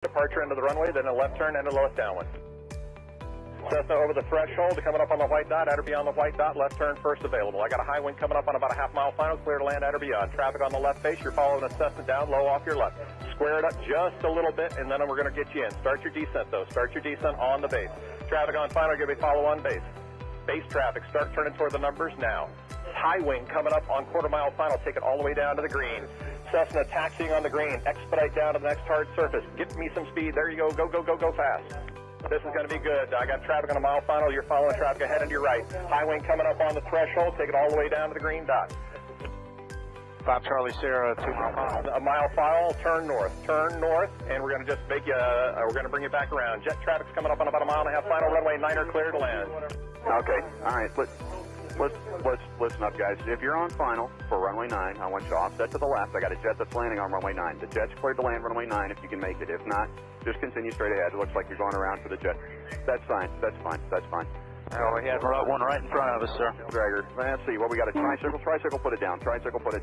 Departure into the runway, then a left turn and a left downwind. Cessna over the threshold, coming up on the white dot, at or beyond the white dot, left turn first available. I got a high wind coming up on about a half-mile final, clear to land at or beyond. Traffic on the left face, you're following a Cessna down, low off your left. Square it up just a little bit, and then we're going to get you in. Start your descent, though. Start your descent on the base. Traffic on final, give me follow on base. Base traffic, start turning toward the numbers now. High wing coming up on quarter-mile final, take it all the way down to the green. Cessna taxiing on the green, expedite down to the next hard surface. Get me some speed, there you go, go fast. This is going to be good. I got traffic on a mile final, you're following traffic ahead and to your right. High wing coming up on the threshold, take it all the way down to the green dot. 5 Charlie Sierra, 2 mile final. A mile final, turn north, and we're going to just make you, we're going to bring you back around. Jet traffic's coming up on about a mile and a half final, runway 9er clear to land. Okay, all right, let's listen up, guys. If you're on final for runway 9, I want you to offset to the left. I got a jet that's landing on runway 9. The jet's cleared to land runway 9 if you can make it. If not, just continue straight ahead. It looks like you're going around for the jet. That's fine. Oh, we have one right in front of us, sir. Dragger. Let's see, what we got, a tricycle, put it down. Tricycle, put it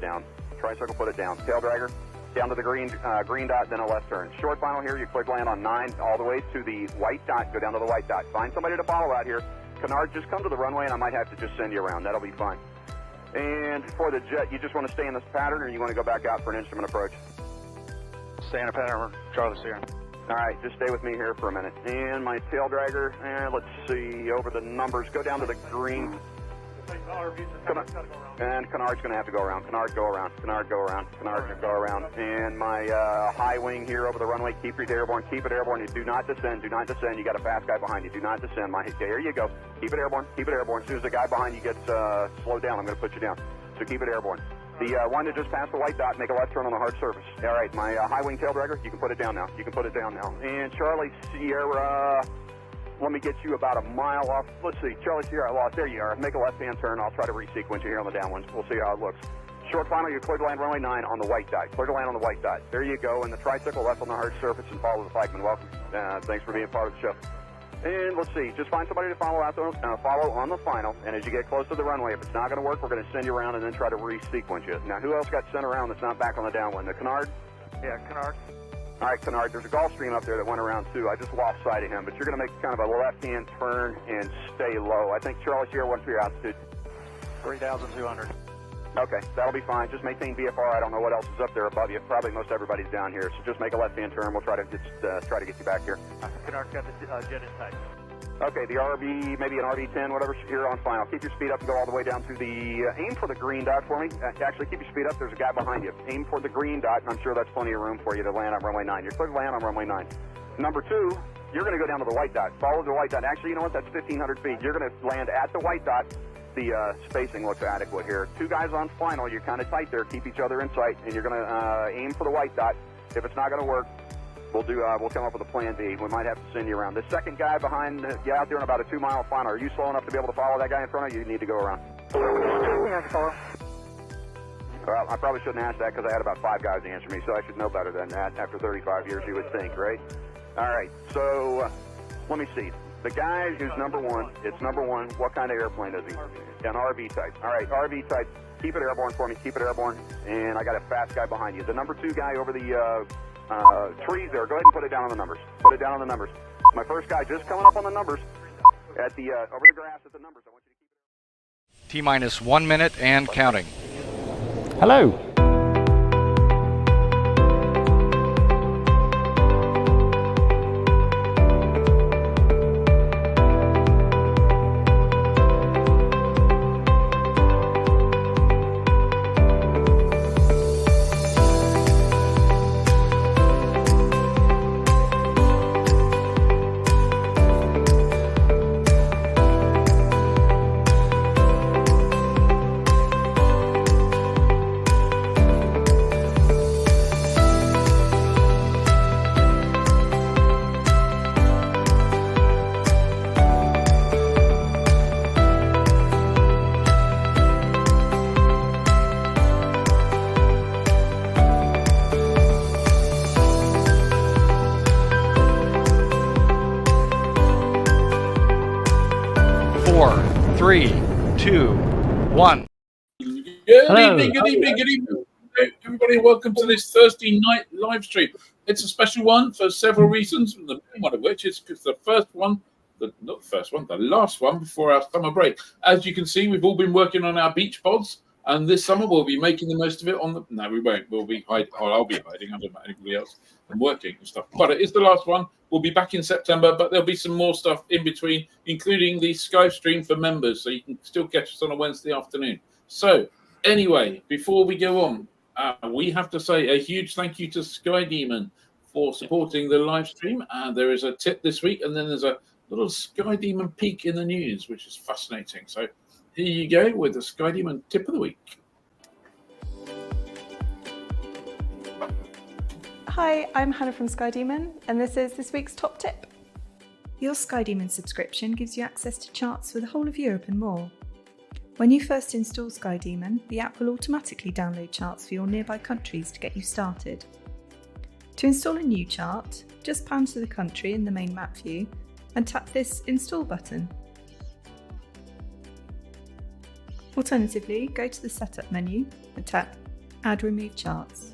down. Tail dragger, down to the green dot, then a left turn. Short final here, you cleared land on 9, all the way to the white dot, go down to the white dot. Find somebody to follow out here. Canard, just come to the runway and I might have to just send you around. That'll be fine. And for the jet, you just want to stay in this pattern or you want to go back out for an instrument approach? Stay in a pattern, Charlie Sierra. All right, just stay with me here for a minute. And my tail dragger, let's see, over the numbers, go down to the green. And Canard's going to have to go around. Canard, go around. And my high wing here over the runway, keep it airborne. You do not descend. You got a fast guy behind you. Do not descend. There you go. Keep it airborne. As soon as the guy behind you gets slowed down, I'm going to put you down. So keep it airborne. The one that just passed the white dot, make a left turn on the hard surface. All right, my high wing tail dragger, you can put it down now. And Charlie Sierra, let me get you about a mile off. Let's see, Charlie Sierra, I lost. There you are. Make a left-hand turn. I'll try to resequence you here on the downwinds. We'll see how it looks. Short final, you're clear to land runway 9 on the white dot. There you go. And the tricycle left on the hard surface and follow the flagman. Welcome. Thanks for being part of the show. And let's see, just find somebody to follow on the final. And as you get close to the runway, if it's not going to work, we're going to send you around and then try to resequence you. Now, who else got sent around that's not back on the downwind? The Canard? Yeah, Canard. All right, Canard, there's a Gulfstream up there that went around too. I just lost sight of him, but you're going to make kind of a left-hand turn and stay low. I think Charlie Sierra, what's your altitude? 3,200. Okay, that'll be fine. Just maintain VFR. I don't know what else is up there above you. Probably most everybody's down here, so just make a left-hand turn. We'll try to get you back here. Canard's got the jet in sight. Okay, the RB, maybe an RB-10, whatever, here on final. Keep your speed up and go all the way down to the, aim for the green dot for me. Actually, keep your speed up. There's a guy behind you. Aim for the green dot, and I'm sure that's plenty of room for you to land on runway 9. You're clear to land on runway 9. Number 2, you're going to go down to the white dot. Follow the white dot. Actually, you know what? That's 1,500 feet. You're going to land at the white dot. The spacing looks adequate here. 2 guys on final. You're kind of tight there. Keep each other in sight, and you're going to aim for the white dot. If it's not going to work, we'll come up with a plan B. We might have to send you around. The second guy behind you out there in about a 2-mile final. Are you slow enough to be able to follow that guy in front of you? You need to go around. Well, I probably shouldn't ask that because I had about 5 guys answer me, so I should know better than that after 35 years, you would think, right? All right, so let me see. The guy who's number 1, it's number 1. What kind of airplane is he? An RV type. All right, RV type. Keep it airborne for me. And I got a fast guy behind you. The number 2 guy over the trees there. Go ahead and put it down on the numbers. My first guy just coming up on the numbers at the over the grass at the numbers. I want you to keep T-minus 1 minute and counting. Hello. Four, three, two, one. Good evening, everybody. Welcome to this Thursday night live stream. It's a special one for several reasons, the main one of which is because the last one before our summer break. As you can see, we've all been working on our beach pods, and this summer we'll be making the most of it no, we won't. We'll be hiding, or I'll be hiding, I don't know about anybody else, and working and stuff. But it is the last one. We'll be back in September, but there'll be some more stuff in between, including the Skystream for members, so you can still catch us on a Wednesday afternoon. So, anyway, before we go on, we have to say a huge thank you to Sky Demon for supporting the live stream. There is a tip this week, and then there's a little Sky Demon peek in the news, which is fascinating. So here you go with the Sky Demon tip of the week. Hi, I'm Hannah from Sky Demon, and this is this week's top tip. Your Sky Demon subscription gives you access to charts for the whole of Europe and more. When you first install Sky Demon, the app will automatically download charts for your nearby countries to get you started. To install a new chart, just pan to the country in the main map view and tap this Install button. Alternatively, go to the Setup menu and tap Add Remove Charts.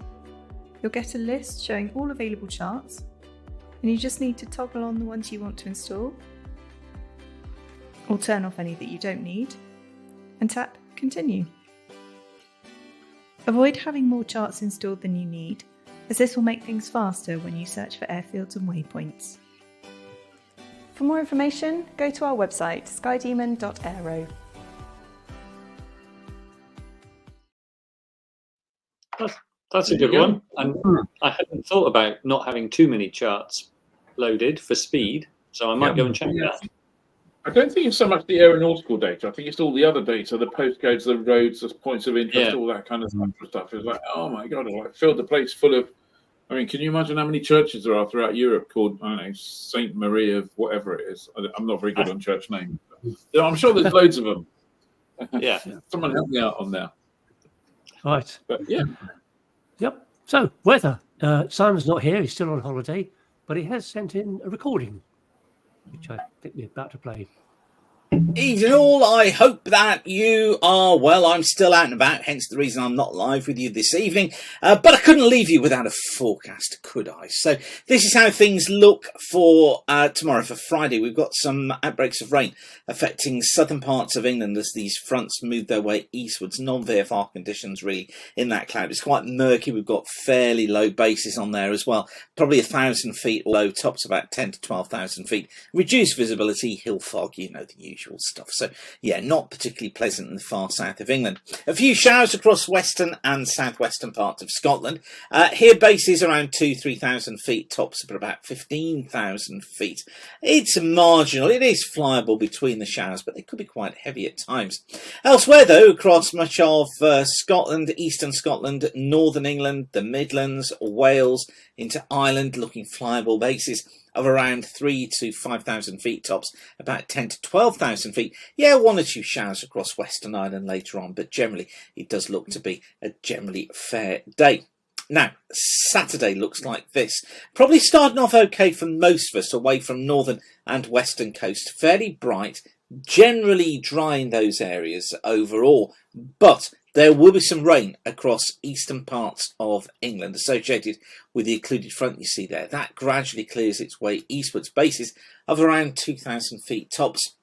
You'll get a list showing all available charts, and you just need to toggle on the ones you want to install, or turn off any that you don't need, and tap Continue. Avoid having more charts installed than you need, as this will make things faster when you search for airfields and waypoints. For more information, go to our website skydemon.aero. That's a good one. And I hadn't thought about not having too many charts loaded for speed, so I might go and check that. I don't think it's so much the aeronautical data. I think it's all the other data, the postcodes, the roads, the points of interest, all that kind of stuff. It's like, oh my God, I filled the place full of. I mean, can you imagine how many churches there are throughout Europe called, I don't know, Saint Maria of whatever it is? I'm not very good on church names. I'm sure there's loads of them. Yeah. Someone help me out on there. Right. But yeah. Yep. So, weather. Simon's not here. He's still on holiday, but he has sent in a recording, which I think we're about to play. Evening all, I hope that you are well. I'm still out and about, hence the reason I'm not live with you this evening. But I couldn't leave you without a forecast, could I? So this is how things look for tomorrow, for Friday. We've got some outbreaks of rain affecting southern parts of England as these fronts move their way eastwards. Non-VFR conditions really in that cloud. It's quite murky. We've got fairly low bases on there as well. Probably 1,000 feet low, tops about 10 to 12,000 feet. Reduced visibility, hill fog, you know, the usual stuff. So yeah, not particularly pleasant in the far south of England. A few showers across western and southwestern parts of Scotland. Here bases around 2,000-3,000 feet, tops of about 15,000 feet. It's marginal, it is flyable between the showers, but they could be quite heavy at times. Elsewhere though, across much of Scotland, eastern Scotland, northern England, the Midlands, Wales, into Ireland, looking flyable bases of around 3,000 to 5,000 feet tops, about 10 to 12,000 feet. Yeah, one or two showers across Western Ireland later on, but generally it does look to be a generally fair day. Now, Saturday looks like this. Probably starting off okay for most of us away from northern and western coast. Fairly bright, generally dry in those areas overall, but there will be some rain across eastern parts of England associated with the occluded front you see there. That gradually clears its way eastwards, bases of around 2,000 feet, tops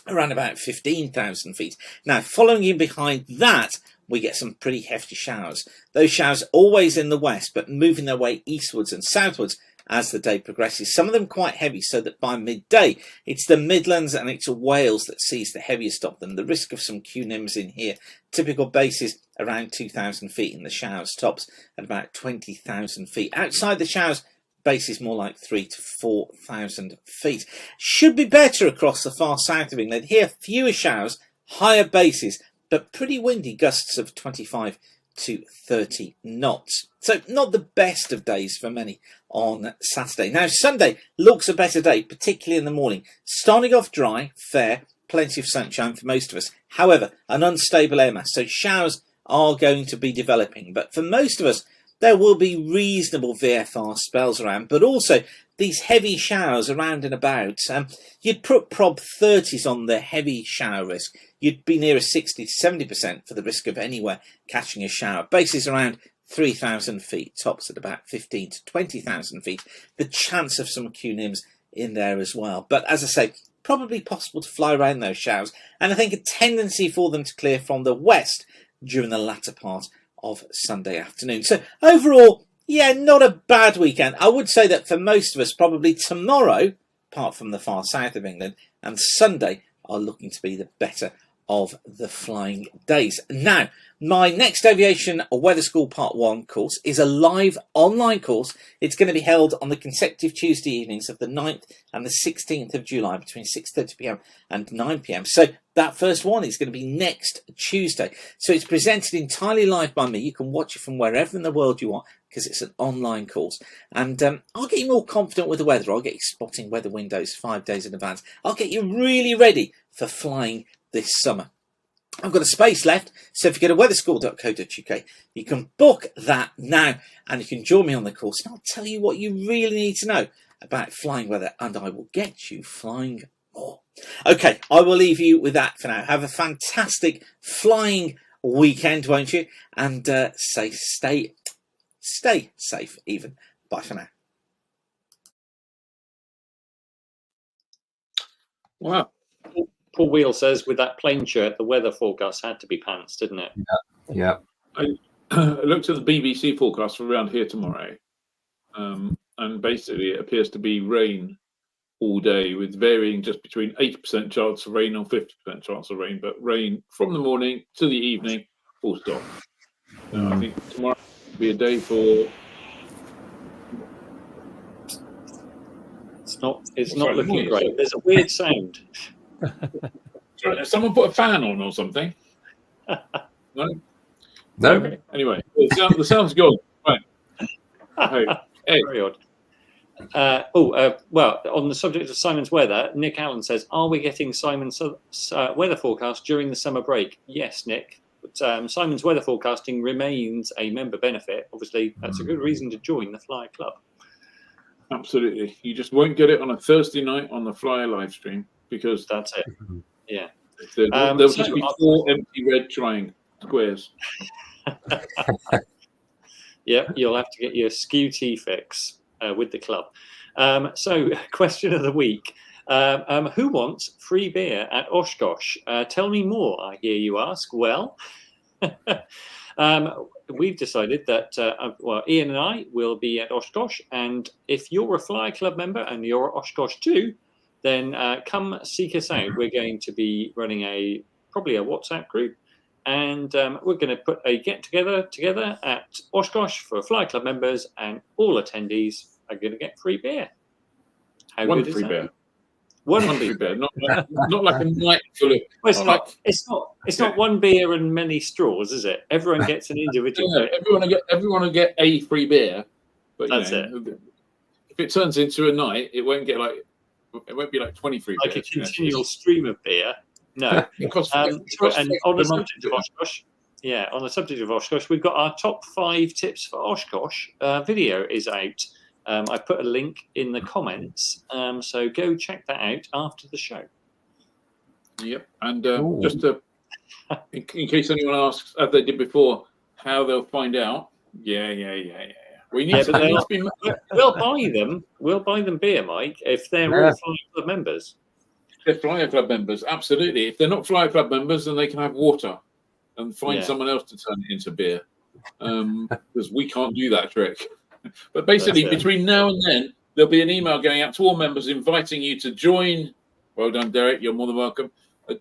around about 15,000 feet. Now, following in behind that, we get some pretty hefty showers. Those showers always in the west, but moving their way eastwards and southwards as the day progresses. Some of them quite heavy, so that by midday it's the Midlands and it's Wales that sees the heaviest of them. The risk of some QNIMs in here. Typical bases around 2,000 feet in the showers, tops at about 20,000 feet. Outside the showers, bases more like 3,000 to 4,000 feet. Should be better across the far south of England. Here, fewer showers, higher bases, but pretty windy, gusts of 25 to 30 knots. So not the best of days for many on Saturday. Now Sunday looks a better day, particularly in the morning. Starting off dry, fair, plenty of sunshine for most of us. However, an unstable air mass, so showers are going to be developing. But for most of us, there will be reasonable VFR spells around, but also these heavy showers around and about. You'd put prob 30s on the heavy shower risk. You'd be near a 60 to 70% for the risk of anywhere catching a shower. Bases around 3,000 feet, tops at about 15 to 20,000 feet. The chance of some cunims in there as well. But as I say, probably possible to fly around those showers, and I think a tendency for them to clear from the west during the latter part of Sunday afternoon. So overall, yeah, not a bad weekend. I would say that for most of us, probably tomorrow, apart from the far south of England, and Sunday are looking to be the better of the flying days. Now, my next Aviation Weather School Part 1 course is a live online course. It's going to be held on the consecutive Tuesday evenings of the 9th and the 16th of July between 6:30 p.m. and 9 p.m. So that first one is going to be next Tuesday. So it's presented entirely live by me. You can watch it from wherever in the world you want because it's an online course. And I'll get you more confident with the weather. I'll get you spotting weather windows 5 days in advance. I'll get you really ready for flying this summer. I've got a space left, so if you go to weatherschool.co.uk, you can book that now, and you can join me on the course, and I'll tell you what you really need to know about flying weather, and I will get you flying more. Okay, I will leave you with that for now. Have a fantastic flying weekend, won't you? And stay safe even. Bye for now. Wow. Paul Wheel says, with that plain shirt, the weather forecast had to be pants, didn't it? Yeah. I looked at the BBC forecast for around here tomorrow, and basically it appears to be rain all day, with varying just between 80% chance of rain or 50% chance of rain, but rain from the morning to the evening, full stop. I think tomorrow will be a day for... It's not looking great. There's a weird sound. Someone put a fan on or something? No? No. Anyway, the sound's gone. Right. Hey. Very odd. Well, on the subject of Simon's weather, Nick Allen says, are we getting Simon's weather forecast during the summer break? Yes, Nick. But Simon's weather forecasting remains a member benefit. Obviously, that's a good reason to join the Flyer Club. Absolutely. You just won't get it on a Thursday night on the Flyer live stream, because that's it. Yeah. There'll just be 4 empty red squares. Yep, you'll have to get your SKU fix with the club. So, question of the week. Who wants free beer at Oshkosh? Tell me more, I hear you ask. Well, we've decided that, Ian and I will be at Oshkosh, and if you're a Flyer Club member and you're at Oshkosh too, then come seek us out. We're going to be running probably a WhatsApp group, and we're going to put a get-together at Oshkosh for Flyer Club members, and all attendees are going to get free beer. One free beer. One free beer, not like a night full of... Well, it's not one beer and many straws, is it? Everyone gets an individual beer. Everyone will get a free beer, but that's it. If it turns into a night, it won't be like 20 free beers. Like a continual stream of beer. No. And on the subject of Oshkosh, on the subject of Oshkosh, we've got our top 5 tips for Oshkosh. Video is out. I put a link in the comments, so go check that out after the show. Yep, and just in case anyone asks, as they did before, how they'll find out. Yeah. We need to. We'll buy them. We'll buy them beer, Mike, if they're all Flyer Club members. They're Flyer Club members, absolutely. If they're not Flyer Club members, then they can have water and find someone else to turn it into beer, because we can't do that trick. But basically, between now and then, there'll be an email going out to all members inviting you to join. Well done, Derek. You're more than welcome.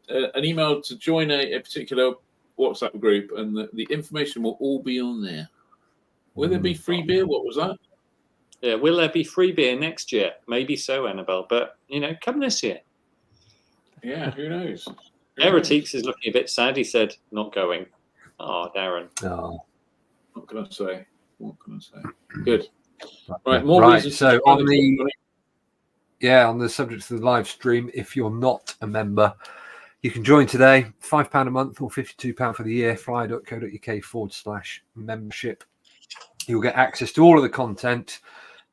An email to join a particular WhatsApp group, and the information will all be on there. Will there be free beer? What was that? Yeah, will there be free beer next year? Maybe so, Annabelle. But, come this year. Yeah, who knows? Heretiques is looking a bit sad. He said, not going. Oh, Darren. Oh. What can I say? Good. Right, more reasons. So on the subject of the live stream, if you're not a member, you can join today. £5 a month or £52 for the year. flyer.co.uk/membership. You'll get access to all of the content,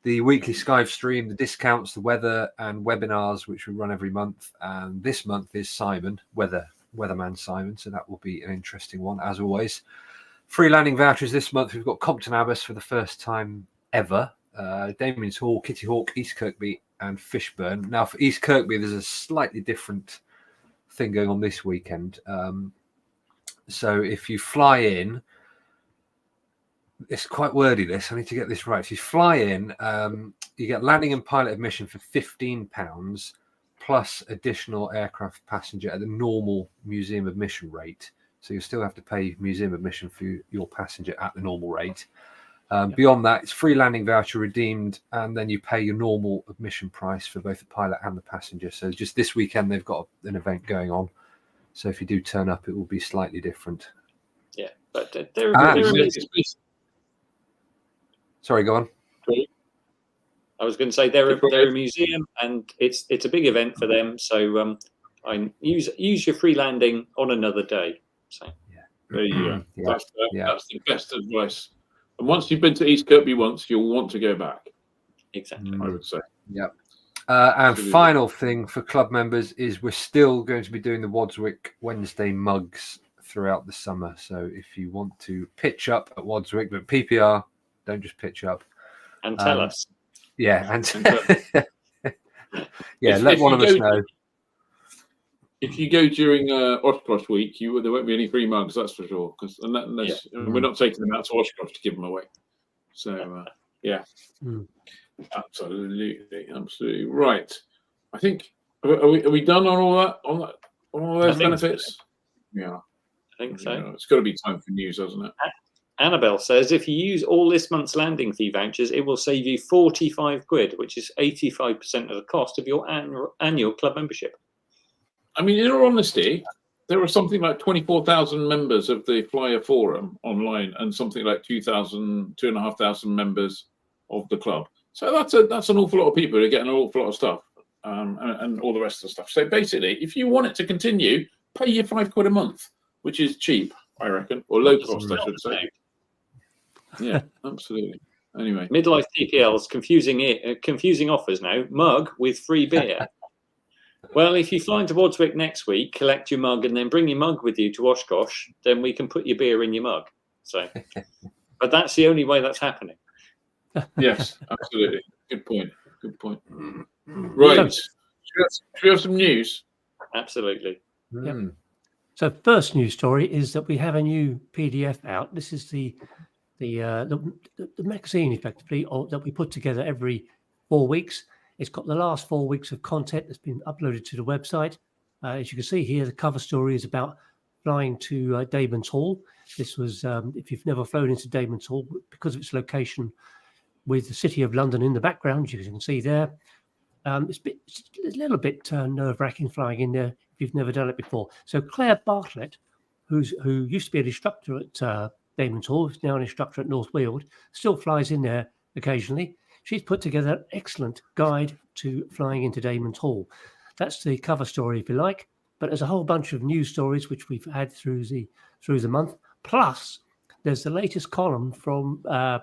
the weekly Skype stream, the discounts, the weather and webinars, which we run every month. And this month is Simon, Weatherman Simon. So that will be an interesting one, as always. Free landing vouchers this month. We've got Compton Abbas for the first time ever. Damien's Hall, Kitty Hawk, East Kirkby, and Fishburn. Now, for East Kirkby, there's a slightly different thing going on this weekend. So if you fly in, it's quite wordy, this. I need to get this right. If you fly in, you get landing and pilot admission for £15 plus additional aircraft passenger at the normal museum admission rate. So you still have to pay museum admission for your passenger at the normal rate. Beyond that, it's free landing voucher redeemed, and then you pay your normal admission price for both the pilot and the passenger. So just this weekend, they've got an event going on. So if you do turn up, it will be slightly different. Yeah, but they're Sorry, go on. I was going to say they're a museum, and it's a big event for them. So use your free landing on another day. So there you go. Yeah. That's the best advice. And once you've been to East Kirkby once, you'll want to go back. Exactly. I would say. Yeah. And final thing for club members is we're still going to be doing the Wadswick Wednesday mugs throughout the summer. So if you want to pitch up at Wadswick, but PPR, don't just pitch up. And tell us. Yeah. Let one of us know. If you go during Oshkosh week, there won't be any free mugs, that's for sure. Unless we're not taking them out to Oshkosh to give them away. So absolutely right. I think are we done on all that on all those benefits? So. Yeah, I think so. It's got to be time for news, hasn't it? Annabelle says if you use all this month's landing fee vouchers, it will save you £45, which is 85% of the cost of your annual club membership. I mean, in all honesty, there are something like 24,000 members of the Flyer Forum online, and something like 2,500 members of the club. So that's an awful lot of people who are getting an awful lot of stuff, and all the rest of the stuff. So basically, if you want it to continue, pay your £5 a month, which is cheap, I reckon, or low cost, I should say. Yeah, absolutely. Anyway, Midlife TPL's confusing offers now. Mug with free beer. Well, if you fly into Wadswick next week, collect your mug, and then bring your mug with you to Oshkosh, then we can put your beer in your mug. So, but that's the only way that's happening. Yes, absolutely. Good point. Right. Should we have some news? Absolutely. Yep. So, first news story is that we have a new PDF out. This is the magazine, effectively, that we put together every 4 weeks. It's got the last 4 weeks of content that's been uploaded to the website. As you can see here, the cover story is about flying to Damon's Hall. This was, if you've never flown into Damon's Hall, because of its location with the City of London in the background, as you can see there, it's a little bit nerve-wracking flying in there if you've never done it before. So Claire Bartlett, who used to be an instructor at Damon's Hall, is now an instructor at North Weald, still flies in there occasionally. She's put together an excellent guide to flying into Damon's Hall. That's the cover story, if you like. But there's a whole bunch of news stories which we've had through the month. Plus, there's the latest column from Brian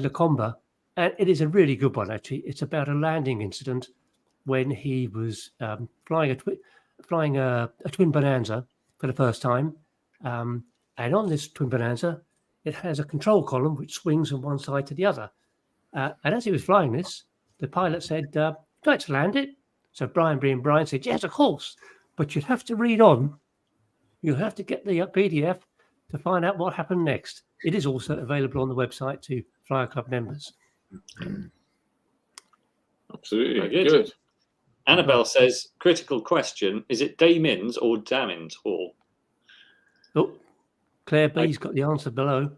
Lacombe, and it is a really good one. Actually, it's about a landing incident when he was flying a twin Bonanza for the first time, and on this twin Bonanza, it has a control column which swings from one side to the other. And as he was flying this, the pilot said, "Would you like to land it?" So Brian said, "Yes, of course, but you'd have to read on. You have to get the PDF to find out what happened next." It is also available on the website to Flyer Club members. Absolutely. Good. Annabelle says, critical question, is it Damon's or Damon's Hall? Oh, Claire B's got the answer below.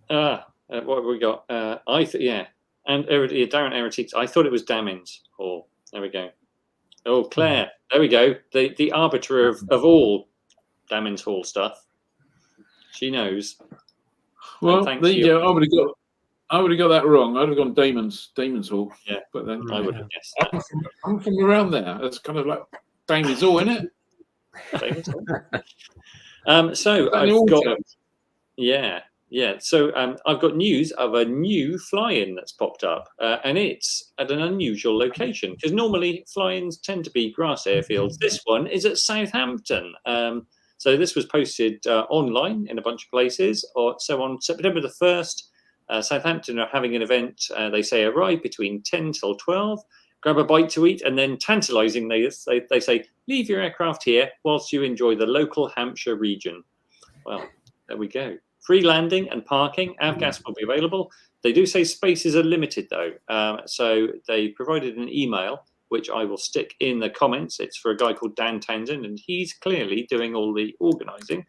What have we got? And Darren Eretics, I thought it was Damon's Hall. There we go. Oh, Claire, there we go. The arbiter of all Damon's Hall stuff. She knows. Well, there you go. I would have got that wrong. I'd have gone Damon's Hall. Yeah, but then I would have guessed that. I'm from around there. It's kind of like Damon's Hall, isn't it? Damon's Hall. So I've got So I've got news of a new fly-in that's popped up, and it's at an unusual location because normally fly-ins tend to be grass airfields. This one is at Southampton. So this was posted online in a bunch of places. So on September the 1st, Southampton are having an event. They say arrive between 10 till 12, grab a bite to eat, and then tantalising, they say leave your aircraft here whilst you enjoy the local Hampshire region. Well, there we go. Free landing and parking. Avgas will be available. They do say spaces are limited though. So they provided an email, which I will stick in the comments. It's for a guy called Dan Townsend, and he's clearly doing all the organising.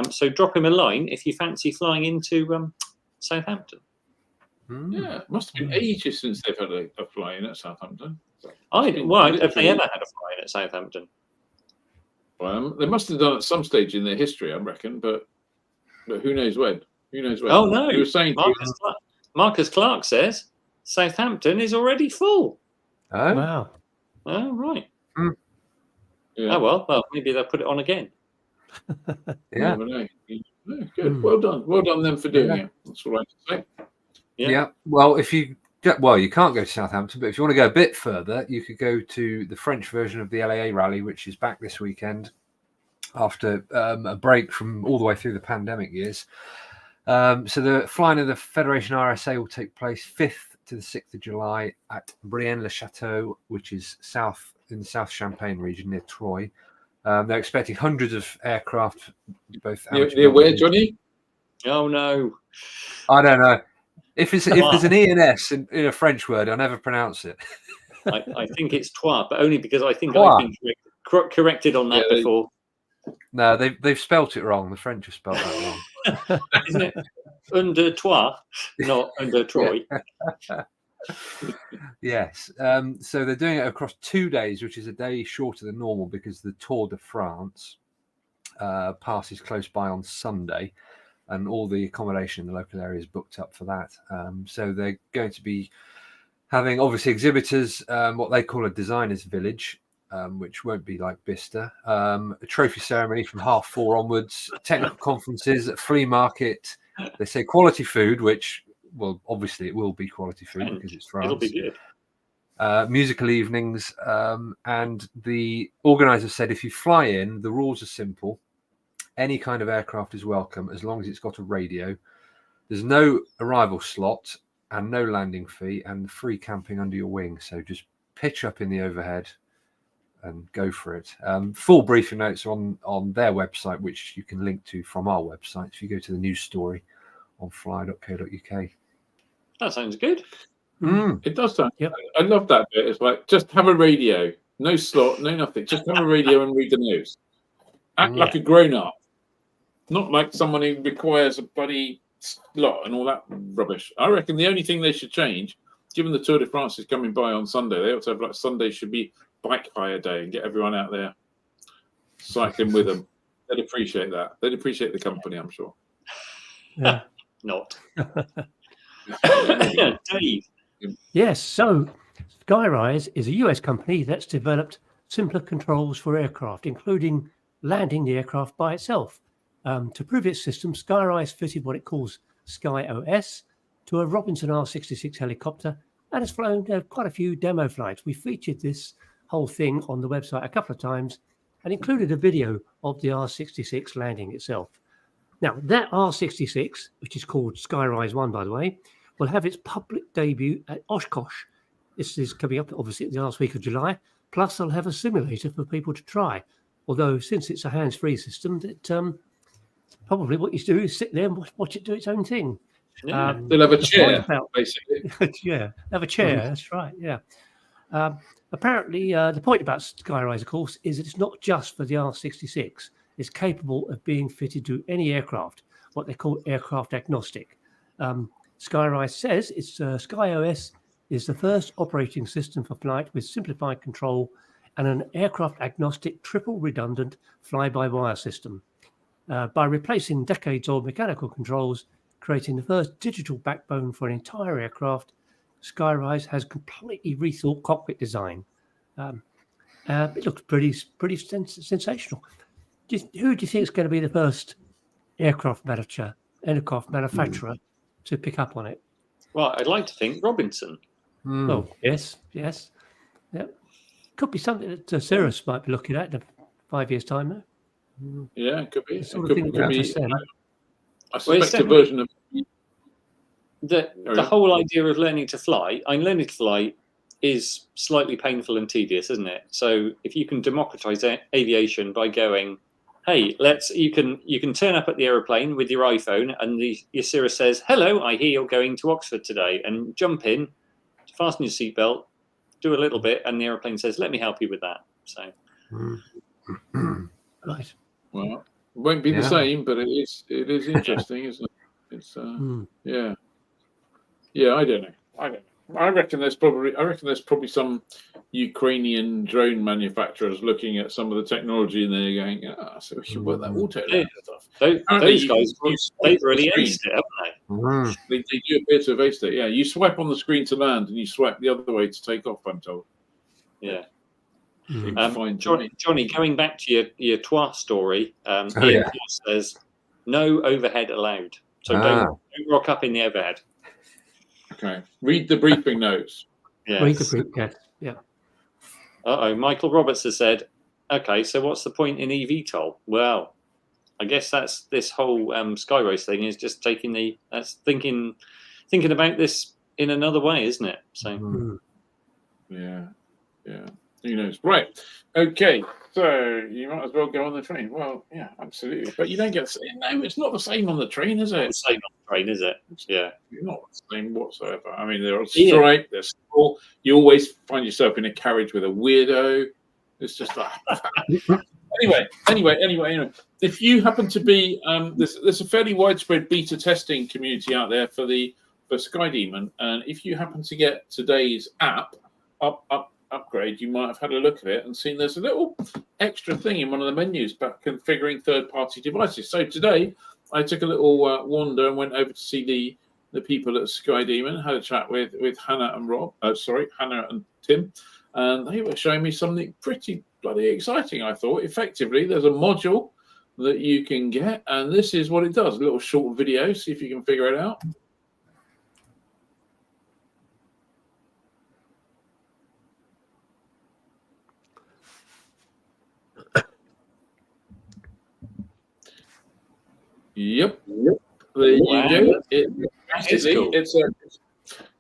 So drop him a line if you fancy flying into Southampton. Yeah, it must have been ages since they've had a fly-in at Southampton. Have they ever had a fly-in at Southampton? They must have done it at some stage in their history, I reckon, but who knows when? Who knows when? Oh no! You were saying Marcus Clark says Southampton is already full. Oh, Wow. Oh right. Yeah. Oh well, maybe they'll put it on again. yeah. Good. Well done them for doing it. That's what I can say. Yeah. Well, you can't go to Southampton, but if you want to go a bit further, you could go to the French version of the LAA rally, which is back this weekend after a break from all the way through the pandemic years. So the flying of the Federation RSA will take place 5th to the 6th of July at Brienne-le-Château, which is in the South Champagne region near Troyes. They're expecting hundreds of aircraft, both. Near where, Johnny? Oh no! I don't know. If there's an E and S in a French word, I'll never pronounce it. I think it's Troyes, but only because I think Troyes. I've been corrected on that before. No, they've spelt it wrong. The French have spelt that wrong. Isn't it under Troyes, not under Troy? Yes. So they're doing it across 2 days, which is a day shorter than normal because the Tour de France passes close by on Sunday, and all the accommodation in the local area is booked up for that. So they're going to be having, obviously, exhibitors, what they call a designer's village, which won't be like Bicester, a trophy ceremony from 4:30 onwards, technical conferences, a flea market. They say quality food, which, well, obviously it will be quality food because it's France. It'll be good. Musical evenings, and the organisers said if you fly in, the rules are simple. Any kind of aircraft is welcome as long as it's got a radio. There's no arrival slot and no landing fee, and free camping under your wing. So just pitch up in the overhead and go for it. Full briefing notes are on their website, which you can link to from our website if you go to the news story on fly.co.uk. That sounds good. It does sound. Yep. I love that bit. It's like just have a radio, no slot, no nothing. Just have a radio and read the news. Act like a grown-up, not like someone who requires a bloody slot and all that rubbish. I reckon the only thing they should change, given the Tour de France is coming by on Sunday, they ought to have like Sunday should be bike hire day and get everyone out there cycling with them. They'd appreciate that. They'd appreciate the company, I'm sure. Yeah. Not. Dave. Yes, so Skyrise is a US company that's developed simpler controls for aircraft, including landing the aircraft by itself. To prove its system, Skyrise fitted what it calls Sky OS to a Robinson R66 helicopter and has flown quite a few demo flights. We featured this whole thing on the website a couple of times and included a video of the R66 landing itself. Now, that R66, which is called Skyrise 1, by the way, will have its public debut at Oshkosh. This is coming up, obviously, the last week of July. Plus, they'll have a simulator for people to try. Although, since it's a hands-free system, that probably what you do is sit there and watch it do its own thing. Yeah. They'll have a chair, basically. Yeah, have a chair. That's right. Yeah. Apparently, the point about Skyrise, of course, is that it's not just for the R66. It's capable of being fitted to any aircraft, what they call aircraft agnostic. Skyrise says its Sky OS is the first operating system for flight with simplified control and an aircraft agnostic triple redundant fly-by-wire system. By replacing decades-old mechanical controls, creating the first digital backbone for an entire aircraft, Skyrise has completely rethought cockpit design. It looks pretty sensational. Who do you think is going to be the first aircraft manufacturer to pick up on it? Well, I'd like to think Robinson. Oh, yes. Yeah. Could be something that Cirrus might be looking at in 5 years' time, though. Yeah, it could be. The It sort of could, thing could that be. interests them. I Well, it's suspect a version of. the whole idea of learning to fly. I mean, learning to fly is slightly painful and tedious, isn't it? So if you can democratize aviation by going, hey, you can turn up at the aeroplane with your iPhone, and your Cirrus says, hello, I hear you're going to Oxford today, and jump in, fasten your seatbelt, do a little bit, and the aeroplane says, let me help you with that. So Right. Well, it won't be the same, but it is interesting, isn't it? It's yeah. I don't know. I reckon there's probably some Ukrainian drone manufacturers looking at some of the technology and they're going, so we should work that auto land stuff. Those guys, they've really aced it, haven't they? They do appear to have aced it. Yeah, you swipe on the screen to land and you swipe the other way to take off, I'm told. Yeah. Johnny, going back to your Trois story, Ian says no overhead allowed. So don't rock up in the overhead. Okay. Read the briefing notes. Yes. Read the briefing. Yeah. Michael Roberts has said, okay, so what's the point in eVTOL? Well, I guess that's this whole Sky Race thing is just thinking about this in another way, isn't it? So Yeah. Who knows? Right. Okay. So you might as well go on the train. Well, yeah, absolutely. But you don't get. No, it's not the same on the train, is it? It's the same on the train, is it? Yeah. Not the same whatsoever. I mean, they're straight. They're small. You always find yourself in a carriage with a weirdo. It's just like. Anyway. If you happen to be, there's a fairly widespread beta testing community out there for Skydemon, and if you happen to get today's app upgrade, you might have had a look at it and seen there's a little extra thing in one of the menus about configuring third-party devices. So today, I took a little wander and went over to see the people at Skydemon, had a chat with Hannah and Tim, and they were showing me something pretty bloody exciting, I thought. Effectively, there's a module that you can get, and this is what it does. A little short video, see if you can figure it out. Yep. There you go.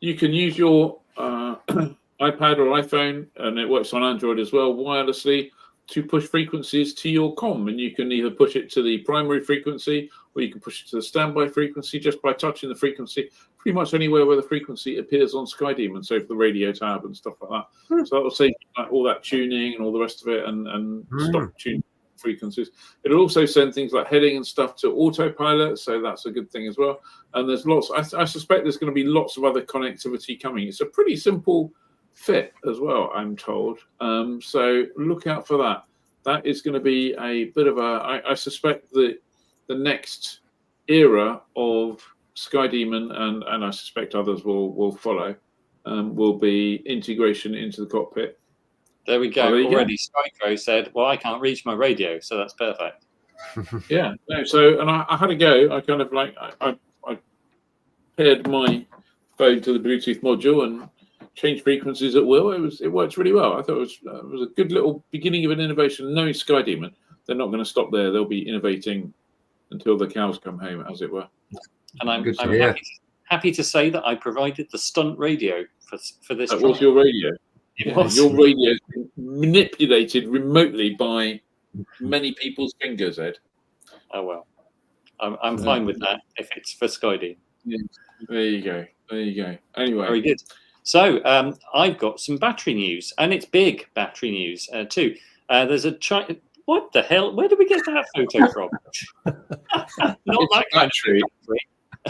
You can use your iPad or iPhone, and it works on Android as well, wirelessly to push frequencies to your comm. And you can either push it to the primary frequency or you can push it to the standby frequency just by touching the frequency pretty much anywhere where the frequency appears on Skydemon, so for the radio tab and stuff like that. So that will save all that tuning and all the rest of it and stop tuning frequencies. It'll also send things like heading and stuff to autopilot, so that's a good thing as well. And there's lots. I suspect there's going to be lots of other connectivity coming. It's a pretty simple fit as well, I'm told. So look out for that. That is going to be a bit of a. I suspect that the next era of Skydemon and I suspect others will follow. Will be integration into the cockpit. There we go. Already, Skycrow said, "Well, I can't reach my radio, so that's perfect." Yeah. No, so, and I had a go. I kind of like I paired my phone to the Bluetooth module and changed frequencies at will. It worked really well. I thought it was a good little beginning of an innovation. Knowing Skydemon, they're not going to stop there. They'll be innovating until the cows come home, as it were. And I'm happy to say that I provided the stunt radio for this. That was your radio. Your radio is manipulated remotely by many people's fingers, Ed. Oh well, I'm fine with that if it's for Skydemon. Yeah. There you go. Anyway, very good. So I've got some battery news, and it's big battery news too. There's a what the hell? Where did we get that photo from? Not that battery.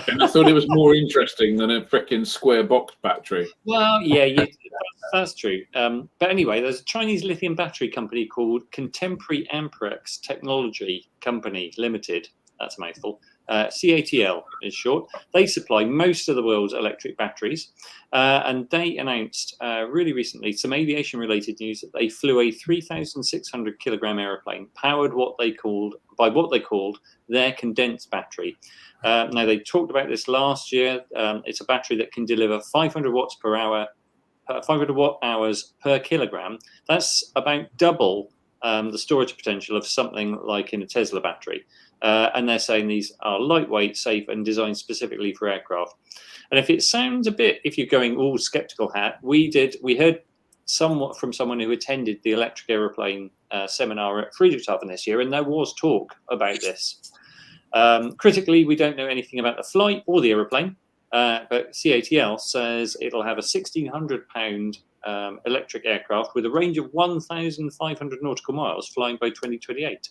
And I thought it was more interesting than a freaking square box battery. Well, yeah, that's true. But anyway, there's a Chinese lithium battery company called Contemporary Amperex Technology Company Limited. That's a mouthful. CATL is short. They supply most of the world's electric batteries. And they announced really recently some aviation-related news that they flew a 3,600 kilogram aeroplane powered by what they called their condensed battery. Now, they talked about this last year. It's a battery that can deliver 500 watts per hour, 500 watt hours per kilogram. That's about double the storage potential of something like in a Tesla battery. And they're saying these are lightweight, safe, and designed specifically for aircraft. And if it sounds a bit, if you're going all skeptical hat, we heard somewhat from someone who attended the electric aeroplane seminar at Friedrichshafen this year, and there was talk about this. Critically, we don't know anything about the flight or the aeroplane, but CATL says it'll have a 1,600-pound electric aircraft with a range of 1,500 nautical miles flying by 2028.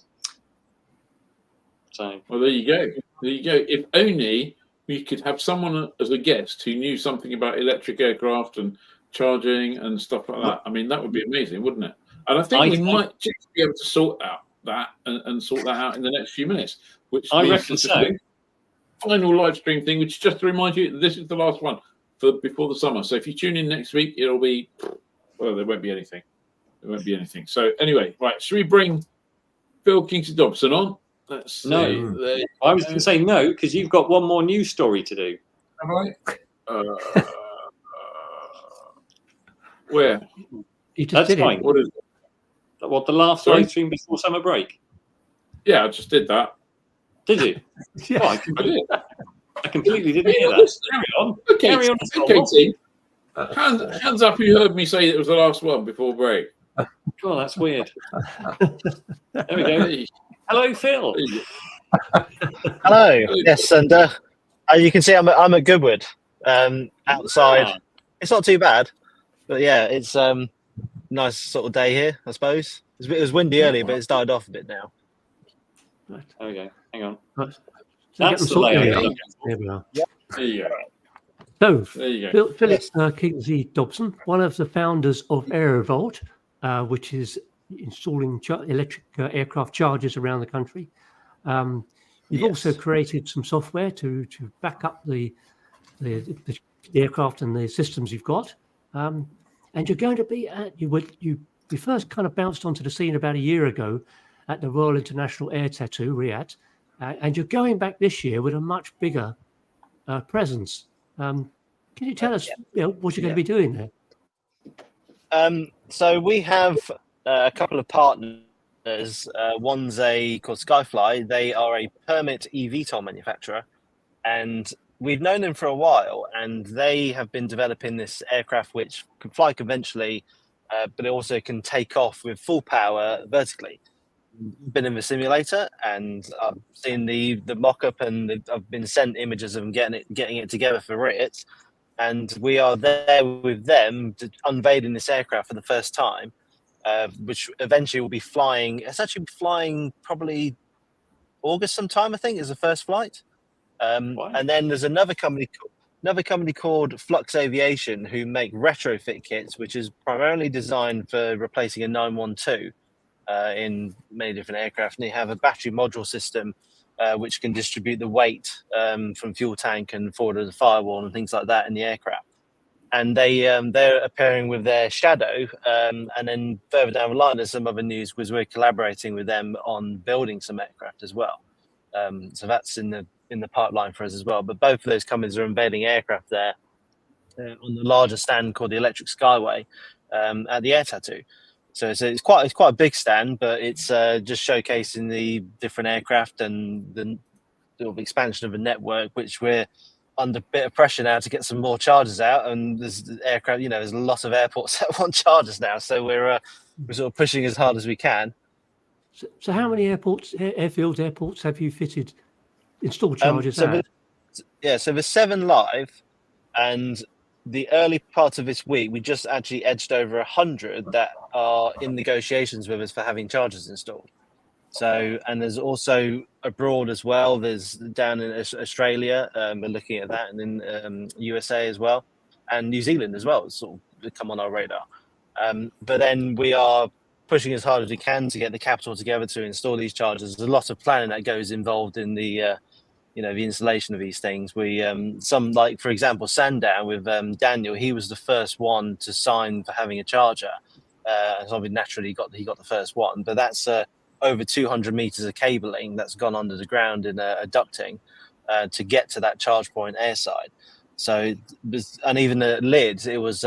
So, well, there you go. There you go. If only we could have someone as a guest who knew something about electric aircraft and charging and stuff like that. I mean, that would be amazing, wouldn't it? And I think we might just be able to sort out that and sort that out in the next few minutes. Which I reckon so. Final live stream thing, which just to remind you, this is the last one for before the summer. So if you tune in next week, it'll be, well, there won't be anything. There won't be anything. So anyway, right, should we bring Phil Kingsley-Dobson on? Let's see. No, I was going to say no because you've got one more news story to do. Have I? Where? That's fine. What is it? What, the last live stream before summer break? Yeah, I just did that. Did you? Yeah. Oh, I completely didn't hear that. Carry on. Okay, Carry on. okay, team. Hands up who heard me say it was the last one before break. Oh, that's weird. There we go. Hello, Phil. Hello. Yes, and you can see I'm at Goodwood outside. It's not too bad, but yeah, it's nice sort of day here, I suppose. It was windy earlier, but it's died off a bit now. Right. There we go. Hang on. Right. That's the layout. There we are. There you go. So, There you go. Philip Kingsley-Dobson, one of the founders of Aerovolt, which is installing electric aircraft chargers around the country. You've also created some software to back up the aircraft and the systems you've got. And you're going to be you first kind of bounced onto the scene about a year ago at the Royal International Air Tattoo, Riyadh, and you're going back this year with a much bigger presence. Can you tell us what you're going to be doing there? So we have a couple of partners. One's called Skyfly. They are a permit eVTOL manufacturer, and we've known them for a while. And they have been developing this aircraft which can fly conventionally, but it also can take off with full power vertically. Been in the simulator, and I've seen the mock-up, and I've been sent images of them getting it together for it. And we are there with them unveiling this aircraft for the first time, which eventually will be flying. It's actually flying probably August sometime, I think, is the first flight. And then there's another company called Flux Aviation who make retrofit kits, which is primarily designed for replacing a 912 in many different aircraft. And they have a battery module system which can distribute the weight from fuel tank and forward of the firewall and things like that in the aircraft. And they're appearing with their Shadow, and then further down the line, there's some other news because we're collaborating with them on building some aircraft as well. So that's in the pipeline for us as well. But both of those companies are unveiling aircraft there on the larger stand called the Electric Skyway at the Air Tattoo. So it's quite a big stand, but it's just showcasing the different aircraft and the expansion of the network, which we're under a bit of pressure now to get some more chargers out. And there's aircraft, there's a lot of airports that want chargers now, so we're sort of pushing as hard as we can. So how many airports have you installed chargers at? So there's 7 live, and the early part of this week, we just actually edged over 100 that are in negotiations with us for having chargers installed. So, and there's also abroad as well. There's down in Australia, we're looking at that, and in USA as well, and New Zealand as well. It's sort of come on our radar. But then we are pushing as hard as we can to get the capital together to install these chargers. There's a lot of planning that goes involved in the the installation of these things. We some, like for example, Sandown with Daniel, he was the first one to sign for having a charger. So naturally he got the first one, but that's over 200 meters of cabling that's gone under the ground in a ducting to get to that charge point airside. So, and even the lids, it was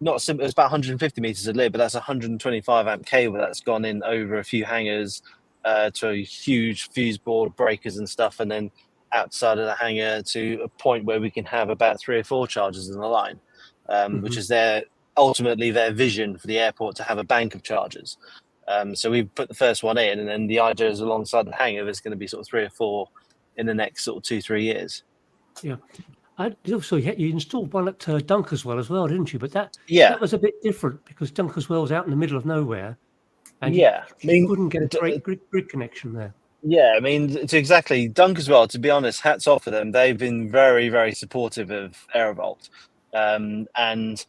not simple. It's about 150 meters of lid, but that's 125 amp cable that's gone in over a few hangars to a huge fuse board, breakers and stuff, and then outside of the hangar to a point where we can have about 3 or 4 chargers in the line, which is ultimately their vision for the airport, to have a bank of chargers. So we put the first one in, and then the idea is alongside the hangar there's going to be sort of 3 or 4 in the next sort of 2-3 years. Yeah. Also, you installed one at Dunkerswell as well, didn't you? But that was a bit different because Dunkerswell's out in the middle of nowhere, and you couldn't get a great grid connection there. Yeah, I mean, it's exactly Dunkerswell. To be honest, hats off to them. They've been very, very supportive of Aerovolt, and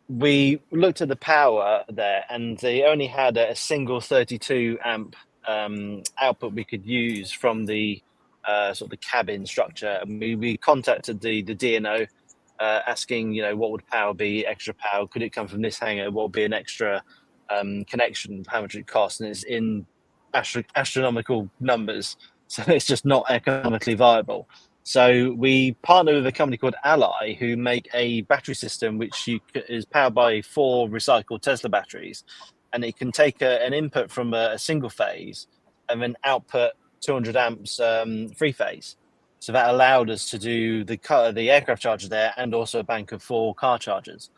we looked at the power there, and they only had a single 32 amp output we could use from the sort of the cabin structure. And we contacted the DNO asking, what would power be, extra power? Could it come from this hangar? What would be an extra connection? How much it costs? And it's in astronomical numbers. So it's just not economically viable. So we partnered with a company called Ally, who make a battery system which is powered by 4 recycled Tesla batteries, and it can take an input from a single phase and then output 200 amps free phase. So that allowed us to do the aircraft charger there and also a bank of 4 car chargers.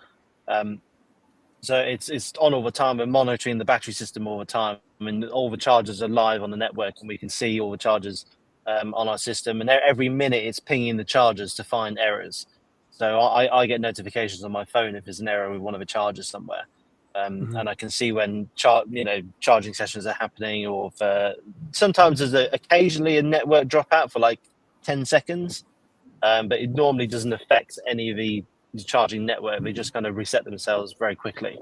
So it's on all the time. We're monitoring the battery system all the time. I mean, all the chargers are live on the network, and we can see all the chargers on our system. And every minute it's pinging the chargers to find errors. So I get notifications on my phone if there's an error with one of the chargers somewhere. And I can see when charging sessions are happening, or sometimes there's occasionally a network dropout for like 10 seconds, but it normally doesn't affect any of the charging network. They just kind of reset themselves very quickly.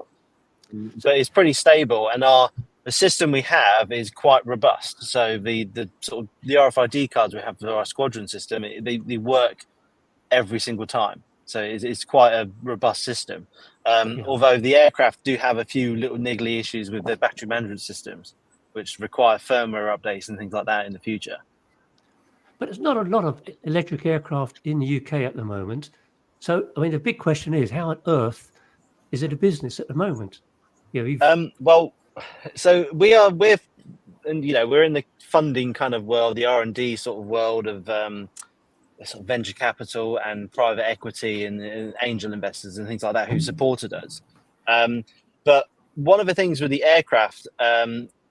But it's pretty stable, and the system we have is quite robust. So the sort of the RFID cards we have for our squadron system, they work every single time. So it's quite a robust system. Although the aircraft do have a few little niggly issues with their battery management systems, which require firmware updates and things like that in the future. But there's not a lot of electric aircraft in the UK at the moment. So, I mean, the big question is, how on earth is it a business at the moment? Well, so we're in the funding kind of world, the R&D sort of world of sort of venture capital and private equity and angel investors and things like that who supported us. But one of the things with the aircraft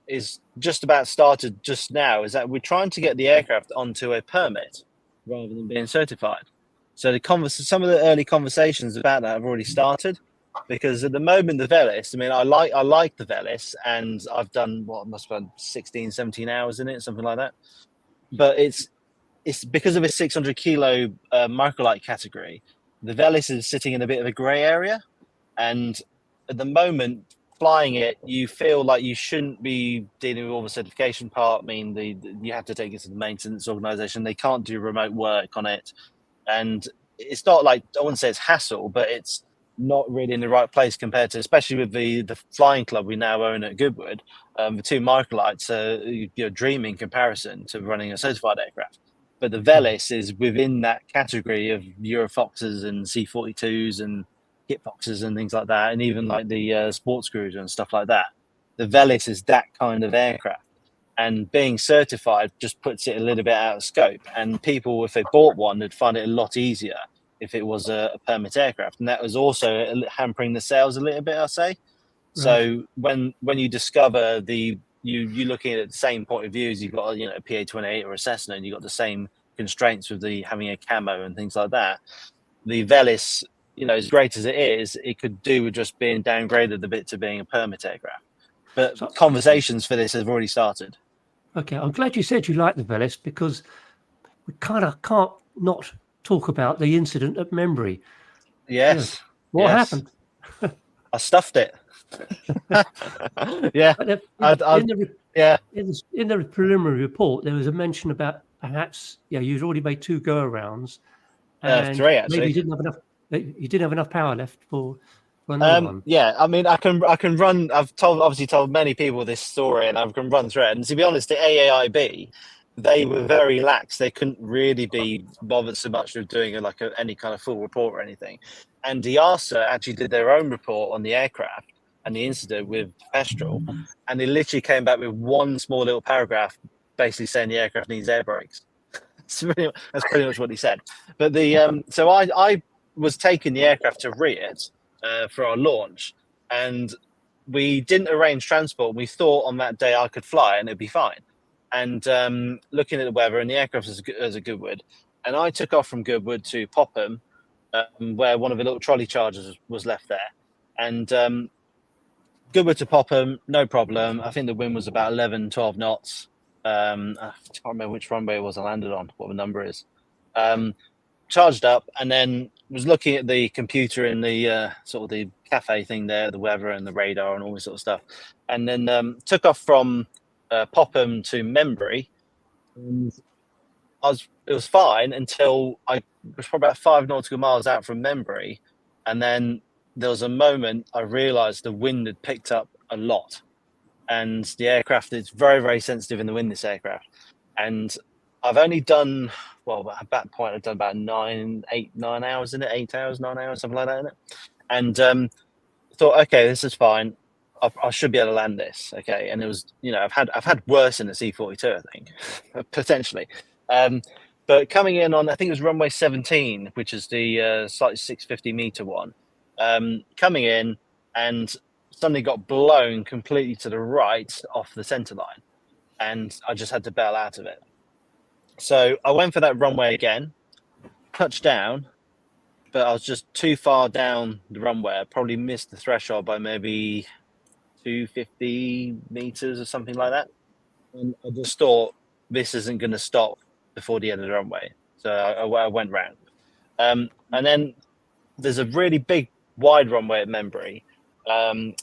is just about started just now is that we're trying to get the aircraft onto a permit rather than being certified. So some of the early conversations about that have already started, because at the moment the Velis, I mean, I like the Velis, and I've done must have been 16, 17 hours in it, something like that. But it's because of its 600 kilo microlight category, the Velis is sitting in a bit of a grey area, and at the moment flying it, you feel like you shouldn't be dealing with all the certification part. I mean, you have to take it to the maintenance organisation. They can't do remote work on it. And it's not like, I wouldn't say it's hassle, but it's not really in the right place compared to, especially with the flying club we now own at Goodwood. The 2 microlights are dream in comparison to running a certified aircraft. But the Velis is within that category of Eurofoxes and C-42s and Kitfoxes and things like that, and even like the sports cruiser and stuff like that. The Velis is that kind of aircraft. And being certified just puts it a little bit out of scope. And people, if they bought one, would find it a lot easier if it was a permit aircraft. And that was also hampering the sales a little bit, I'll say. Right. So when you discover you're looking at the same point of view as you've got a PA-28 or a Cessna, and you've got the same constraints with having a camo and things like that. The Velis, as great as it is, it could do with just being downgraded a bit to being a permit aircraft. But conversations for this have already started. Okay, I'm glad you said you like the Velis, because we kind of can't not talk about the incident at Membry. Yes. What happened? I stuffed it. Yeah. In the preliminary report, there was a mention about perhaps you'd already made 2 go-arounds. 3 actually. Maybe you didn't have enough power left for another one. Yeah, I mean, I can run. I've obviously told many people this story, and I can run through it. And to be honest, the AAIB they were very lax. They couldn't really be bothered so much with doing any kind of full report or anything. And EASA actually did their own report on the aircraft and the incident with Pestrel, and they literally came back with one small little paragraph basically saying the aircraft needs air brakes. That's pretty much what he said. But so I was taking the aircraft to Riyadh for our launch, and we didn't arrange transport. We thought on that day I could fly and it'd be fine. And looking at the weather, and the aircraft was at Goodwood, and I took off from Goodwood to Popham, where one of the little trolley chargers was left there. And Goodwood to Popham, no problem. I think the wind was about 11, 12 knots. I can't remember which runway it was I landed on, what the number is. Charged up, and then was looking at the computer in the sort of the cafe thing there, the weather and the radar and all this sort of stuff. And then took off from Popham to Membury. And it was fine until I was probably about 5 nautical miles out from Membury, and then there was a moment I realised the wind had picked up a lot, and the aircraft is very, very sensitive in the wind. This aircraft, and I've only done at that point I've done about 9 hours in it, 8 hours, 9 hours, something like that in it, and thought, okay, this is fine. I should be able to land this, okay. And it was, I've had worse in the C-42, I think, potentially. But coming in on, I think it was runway 17, which is the slightly 650 meter one, coming in and suddenly got blown completely to the right off the center line, and I just had to bail out of it. So I went for that runway again, touched down, but I was just too far down the runway. I probably missed the threshold by maybe 250 meters or something like that. And I just thought, this isn't going to stop before the end of the runway. So I went round. And then there's a really big, wide runway at Membury,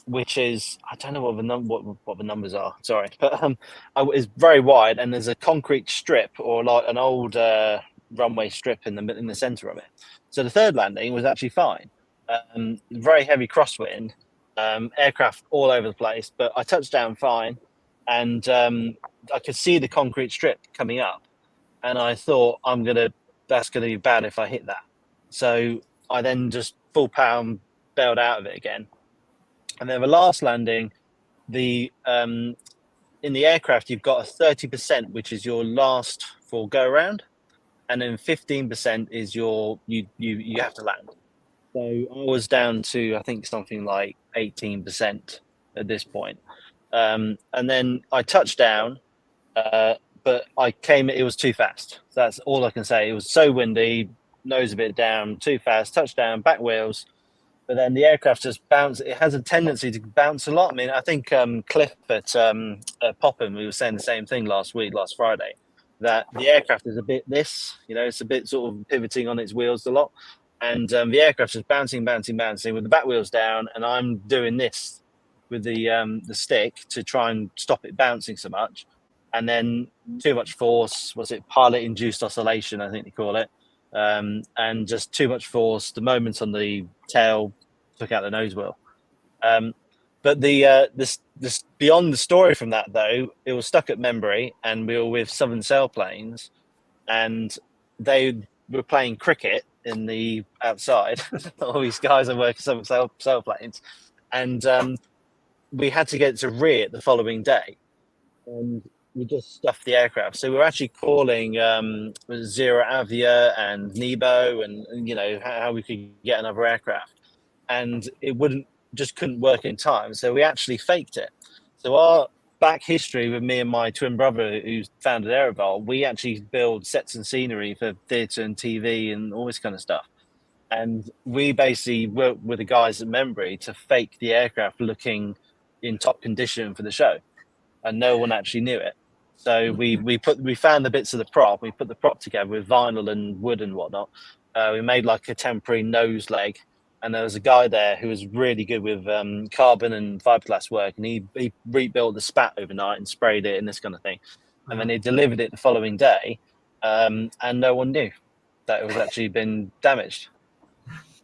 which is, I don't know what the numbers are, sorry. But it's very wide, and there's a concrete strip, or like an old runway strip in the center of it. So the third landing was actually fine. Very heavy crosswind, aircraft all over the place, but I touched down fine, and I could see the concrete strip coming up, and I thought, that's gonna be bad if I hit that. So I then just full pound bailed out of it again. And then the last landing, in the aircraft you've got a 30%, which is your last full go around, and then 15% is you have to land. So I was down to, I think, something like 18% at this point. And then I touched down, but it was too fast. That's all I can say. It was so windy, nose a bit down, too fast, touchdown, back wheels. But then the aircraft just bounce. It has a tendency to bounce a lot. I mean, I think Cliff at Popham, we were saying the same thing last Friday, that the aircraft is a bit it's a bit sort of pivoting on its wheels a lot. And the aircraft is bouncing with the back wheels down, and I'm doing this with the stick to try and stop it bouncing so much. And then too much force, pilot-induced oscillation, I think they call it, and just too much force. The moments on the tail took out the nose wheel. But this beyond the story from that, though, it was stuck at Membury, and we were with Southern Sailplanes, and they were playing cricket in the outside. All these guys are working Southern Sailplanes, and we had to get to Riyadh the following day, and we just stuffed the aircraft. So we were actually calling Zero Avia and Nebo, and how we could get another aircraft, and it couldn't work in time. So we actually faked it. So our back history with me and my twin brother, who founded Aerovolt, we actually build sets and scenery for theatre and TV and all this kind of stuff. And we basically worked with the guys at Membury to fake the aircraft looking in top condition for the show, and no one actually knew it. So we found the bits of the prop. We put the prop together with vinyl and wood and whatnot. We made like a temporary nose leg, and there was a guy there who was really good with carbon and fiberglass work, and he rebuilt the spat overnight and sprayed it and this kind of thing. And then he delivered it the following day, and no one knew that it was actually been damaged.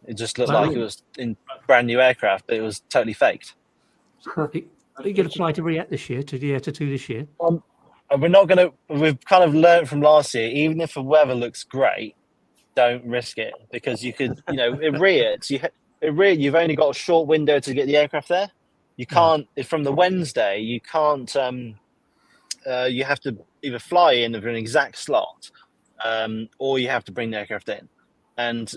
It just looked like it was in brand new aircraft, but it was totally faked. Are you going to fly to Riyadh this year, to the Air 2 this year? we're not going to. We've kind of learned from last year. Even if the weather looks great, don't risk it, because you could, it rears. You've only got a short window to get the aircraft there. You can't from the Wednesday. You can't. You have to either fly in with an exact slot, or you have to bring the aircraft in. And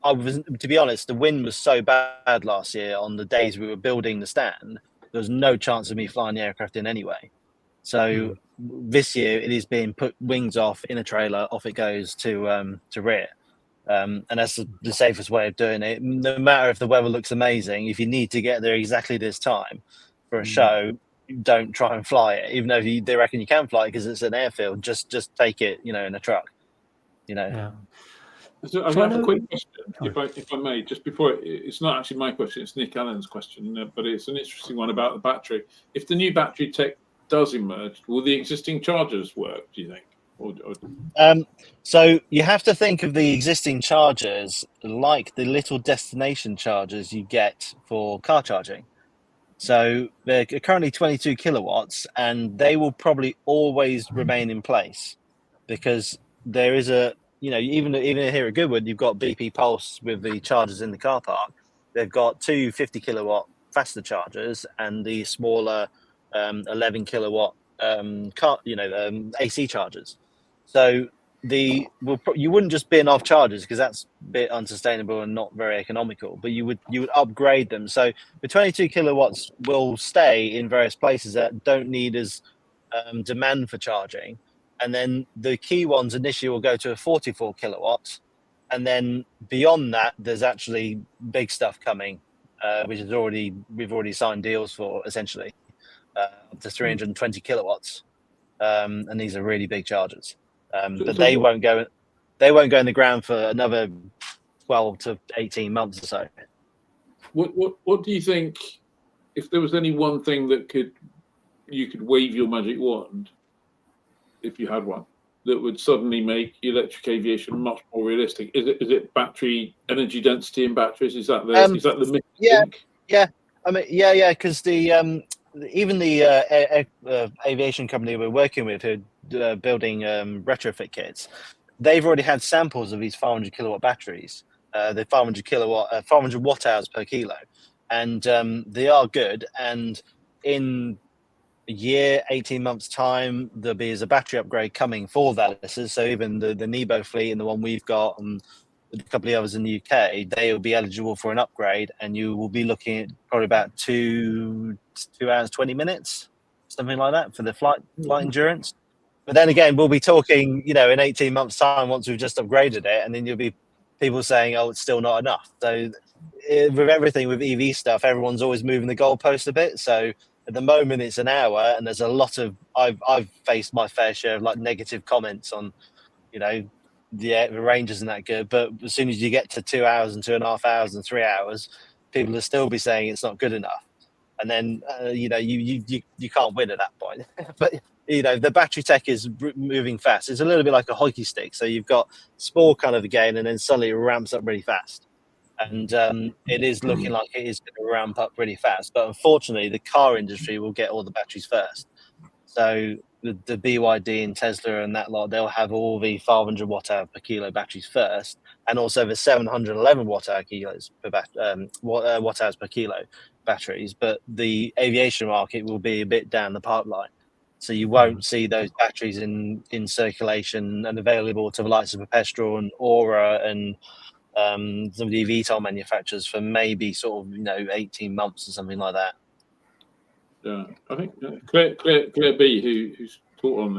I was, to be honest, the wind was so bad last year on the days we were building the stand. There was no chance of me flying the aircraft in anyway. So this year it is being put wings off in a trailer, off it goes to rear. And that's the safest way of doing it. No matter if the weather looks amazing, if you need to get there exactly this time for a show, don't try and fly it. Even though they reckon you can fly it because it's an airfield, just take it, in a truck. Yeah. So I have a quick question, if I may, just before. It's not actually my question; it's Nick Allen's question, but it's an interesting one about the battery. If the new battery tech does emerge, will the existing chargers work, do you think? So you have to think of the existing chargers like the little destination chargers you get for car charging. So they're currently 22 kilowatts, and they will probably always remain in place, because there is a, even here at Goodwood, you've got BP Pulse with the chargers in the car park. They've got two 50 kilowatt faster chargers and the smaller 11 kilowatt AC chargers. So you wouldn't just bin off chargers, because that's a bit unsustainable and not very economical, but you would upgrade them. So the 22 kilowatts will stay in various places that don't need as demand for charging, and then the key ones initially will go to a 44 kilowatts, and then beyond that there's actually big stuff coming, which is we've already signed deals for, essentially up to 320 kilowatts, and these are really big chargers. But they won't go in the ground for another 12 to 18 months or so. What do you think, if there was any one thing that you could wave your magic wand, if you had one, that would suddenly make electric aviation much more realistic? Is it battery energy density in batteries? Is that the myth? Yeah. I mean, yeah, because even the aviation company we're working with, who building retrofit kits, they've already had samples of these 500 kilowatt batteries, the 500 watt hours per kilo, and they are good. And in a year, 18 months time, there'll be a battery upgrade coming for Valises. So even the Nebo fleet and the one we've got and a couple of others in the UK, they will be eligible for an upgrade, and you will be looking at probably about 2 hours 20 minutes, something like that, for the flight endurance. But then again, we'll be talking, in 18 months' time, once we've just upgraded it, and then you'll be people saying, "Oh, it's still not enough." So with everything with EV stuff, everyone's always moving the goalpost a bit. So at the moment, it's an hour, and there's a lot of I've faced my fair share of negative comments on, the range isn't that good. But as soon as you get to 2 hours and 2.5 hours and 3 hours, people will still be saying it's not good enough. And then you can't win at that point. But the battery tech is moving fast. It's a little bit like a hockey stick. So you've got small kind of a gain, and then suddenly it ramps up really fast. And it is looking like it is going to ramp up really fast. But unfortunately, the car industry will get all the batteries first. So the BYD and Tesla and that lot, they'll have all the 500 watt hour per kilo batteries first, and also the 711 watt hour watt hours per kilo batteries. But the aviation market will be a bit down the pipeline, so you won't see those batteries in circulation and available to the likes of Petrol and Aura and some of the eVTOL manufacturers for maybe sort of 18 months or something like that. Yeah, I think Claire B, who's taught on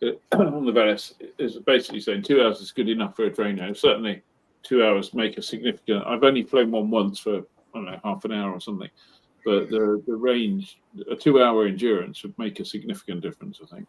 the Velis, is basically saying 2 hours is good enough for a trainer. Certainly 2 hours make a significant. I've only flown one once for, I don't know, half an hour or something, but the range, a 2 hour endurance would make a significant difference, I think.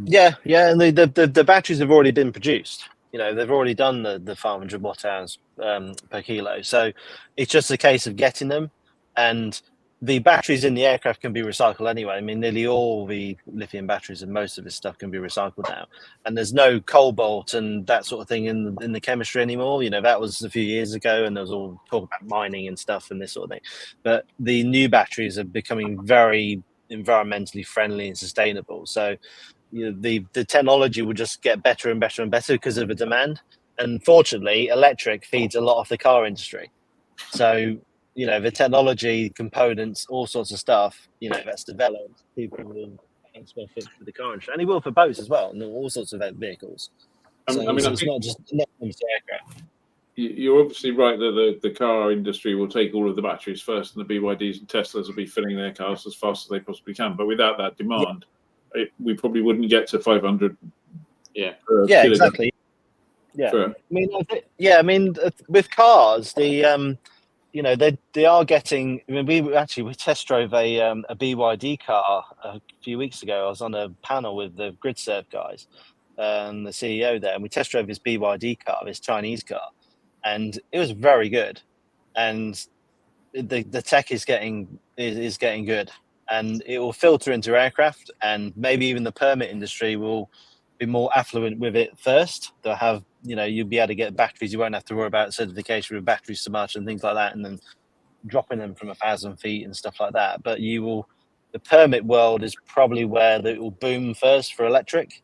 Yeah, and the batteries have already been produced. They've already done the 500 watt hours per kilo, so it's just a case of getting them. And the batteries in the aircraft can be recycled anyway. I mean, nearly all the lithium batteries and most of this stuff can be recycled now. And there's no cobalt and that sort of thing in the chemistry anymore. That was a few years ago, and there was all talk about mining and stuff and this sort of thing. But the new batteries are becoming very environmentally friendly and sustainable. So the technology will just get better and better and better because of the demand. And fortunately, electric feeds a lot of the car industry. So the technology, components, all sorts of stuff, that's developed, people will fit for the car industry, and it will for boats as well, and all sorts of vehicles. So it's not just aircraft. You're obviously right that the car industry will take all of the batteries first, and the BYDs and Teslas will be filling their cars as fast as they possibly can. But without that demand, we probably wouldn't get to 500. Exactly. I mean, with cars, they are getting. I mean, we test drove a BYD car a few weeks ago. I was on a panel with the GridServe guys, the CEO there, and we test drove his BYD car, this Chinese car, and it was very good. And the tech is getting good, and it will filter into aircraft, and maybe even the permit industry will be more affluent with it first. They'll have, you'll be able to get batteries. You won't have to worry about certification with batteries so much and things like that, and then dropping them from 1,000 feet and stuff like that. But the permit world is probably where it will boom first for electric,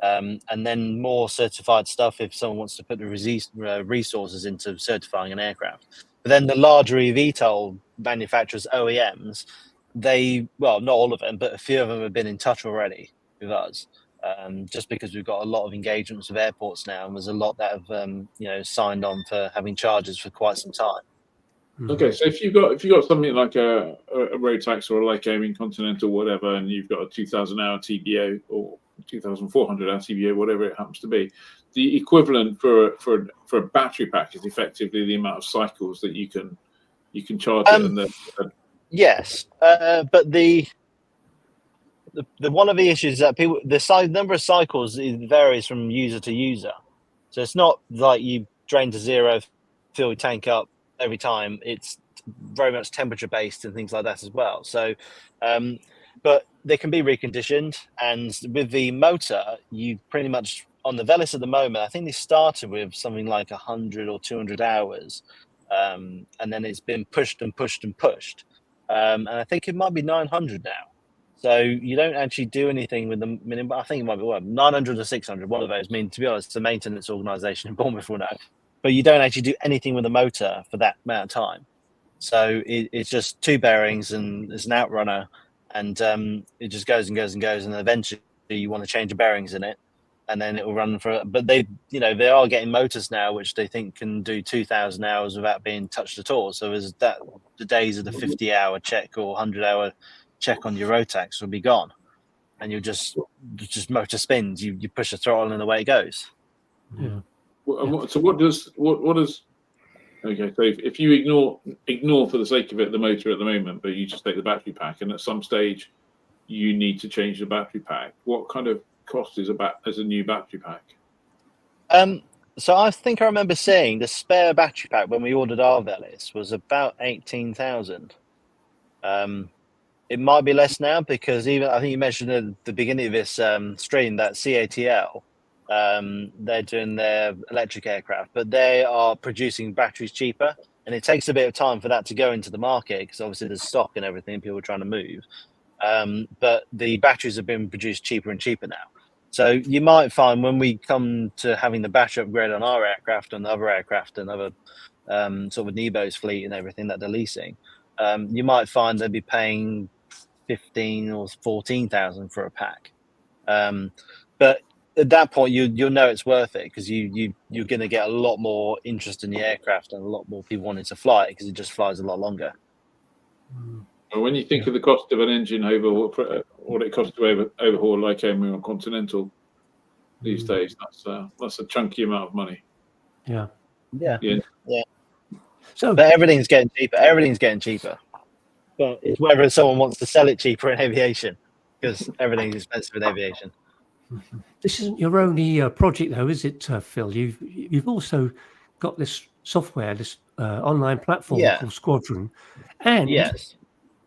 and then more certified stuff if someone wants to put the resources into certifying an aircraft. But then the larger eVTOL manufacturers, OEMs, not all of them, but a few of them have been in touch already with us. Just because we've got a lot of engagements with airports now, and there's a lot that have signed on for having chargers for quite some time. Okay, so if you've got something like a road tax or a like aiming Continental, whatever, and you've got a 2,000 hour TBO or 2,400 hour TBO, whatever it happens to be, the equivalent for a battery pack is effectively the amount of cycles that you can charge it. And yes, but the one of the issues is that the number of cycles varies from user to user. So it's not like you drain to zero, fill your tank up every time. It's very much temperature based and things like that as well. So, but they can be reconditioned, and with the motor, you pretty much on the Velis at the moment, I think they started with something like 100 or 200 hours, and then it's been pushed and pushed and pushed, and I think it might be 900 now. So you don't actually do anything with them. I think it might be 900 or 600, one of those. I mean, to be honest, the maintenance organisation in Bournemouth will know. But you don't actually do anything with the motor for that amount of time. So it's just two bearings and it's an outrunner, and it just goes and goes and goes, and eventually you want to change the bearings in it, and then it will run for. But they are getting motors now which they think can do 2,000 hours without being touched at all. So is that the days of the 50-hour check or 100-hour check on your road tax will be gone, and you just motor spins. You push the throttle and away it goes. Yeah. So what does okay? So if you ignore for the sake of it the motor at the moment, but you just take the battery pack, and at some stage you need to change the battery pack, what kind of cost is as a new battery pack? So I think I remember seeing the spare battery pack when we ordered our Velis was about 18,000. It might be less now because even I think you mentioned at the beginning of this stream that CATL. They're doing their electric aircraft, but they are producing batteries cheaper, and it takes a bit of time for that to go into the market because obviously there's stock and everything people are trying to move. But the batteries have been produced cheaper and cheaper now. So you might find when we come to having the battery upgrade on our aircraft and other aircraft and other sort of Nebo's fleet and everything that they're leasing, you might find they'll be paying 15 or 14,000 for a pack. But at that point, you'll know it's worth it because you're going to get a lot more interest in the aircraft and a lot more people wanting to fly it because it just flies a lot longer. Well, when you think of the cost of an engine overhaul, what it costs to overhaul like aiming on Continental these days, that's a chunky amount of money. Yeah. So, but everything's getting cheaper. But it's whether someone wants to sell it cheaper in aviation because everything's expensive in aviation. This isn't your only project, though, is it, Phil? You've also got this software, this online platform called Squadron, and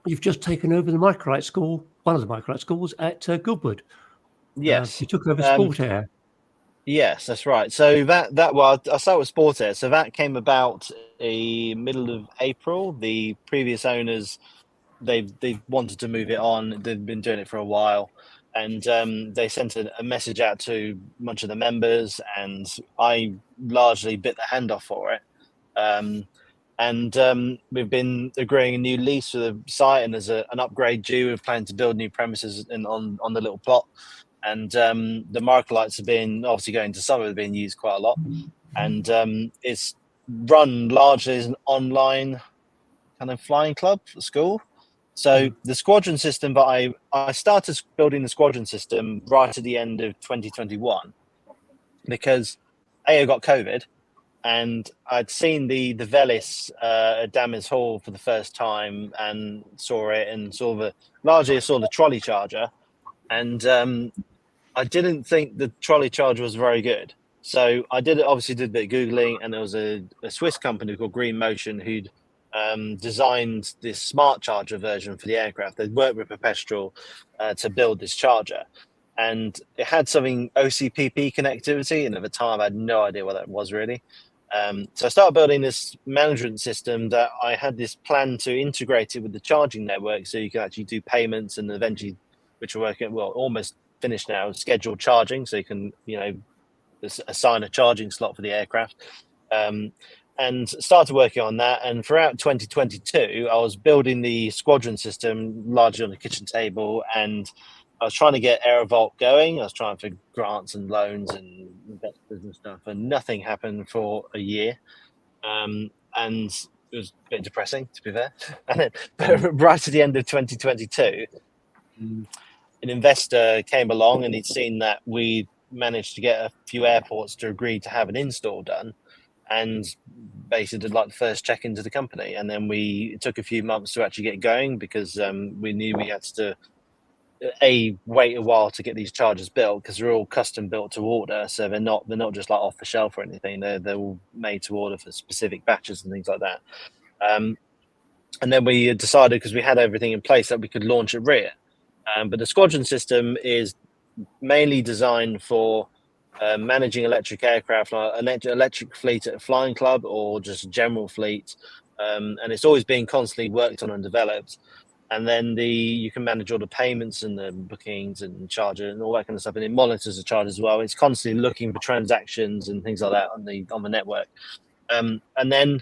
you've just taken over the microlight school, one of the microlight schools at Goodwood. Yes, you took over Sport Air. Yes, that's right. So I'll start with Sport Air. So that came about the middle of April. The previous owners they wanted to move it on. They've been doing it for a while, and they sent a message out to a bunch of the members, and I largely bit the hand off for it. We've been agreeing a new lease for the site, and there's an upgrade due. We're planning to build new premises on the little plot, and the marker lights have been obviously going to summer, have been used quite a lot, and it's run largely as an online kind of flying club for school. So the squadron system, but I started building the squadron system right at the end of 2021 because I got COVID. And I'd seen the Velis at Dammers Hall for the first time and saw it, and largely I saw the trolley charger, and I didn't think the trolley charger was very good. So I obviously did a bit of Googling, and there was a Swiss company called Green Motion who'd designed this smart charger version for the aircraft. They'd worked with Perpetual to build this charger. And it had something OCPP connectivity, and at the time I had no idea what that was really. So I started building this management system that I had this plan to integrate it with the charging network, so you can actually do payments and eventually, which are working well, almost finished now, scheduled charging, so you can assign a charging slot for the aircraft. And started working on that. And throughout 2022, I was building the squadron system largely on the kitchen table, and I was trying to get Aerovolt going. I was trying for grants and loans and investors and stuff, and nothing happened for a year. And it was a bit depressing, to be fair. And then, right at the end of 2022, an investor came along, and he'd seen that we managed to get a few airports to agree to have an install done, and basically did like the first check into the company. And then it took a few months to actually get going because we knew we had to wait a while to get these chargers built, because they're all custom built to order, so they're not just like off the shelf or anything. They're all made to order for specific batches and things like that. And then we decided, because we had everything in place, that we could launch at rear. But the squadron system is mainly designed for managing electric aircraft, like an electric fleet at a flying club or just a general fleet, and it's always being constantly worked on and developed. And then you can manage all the payments and the bookings and charger and all that kind of stuff. And it monitors the charge as well. It's constantly looking for transactions and things like that on the network. And then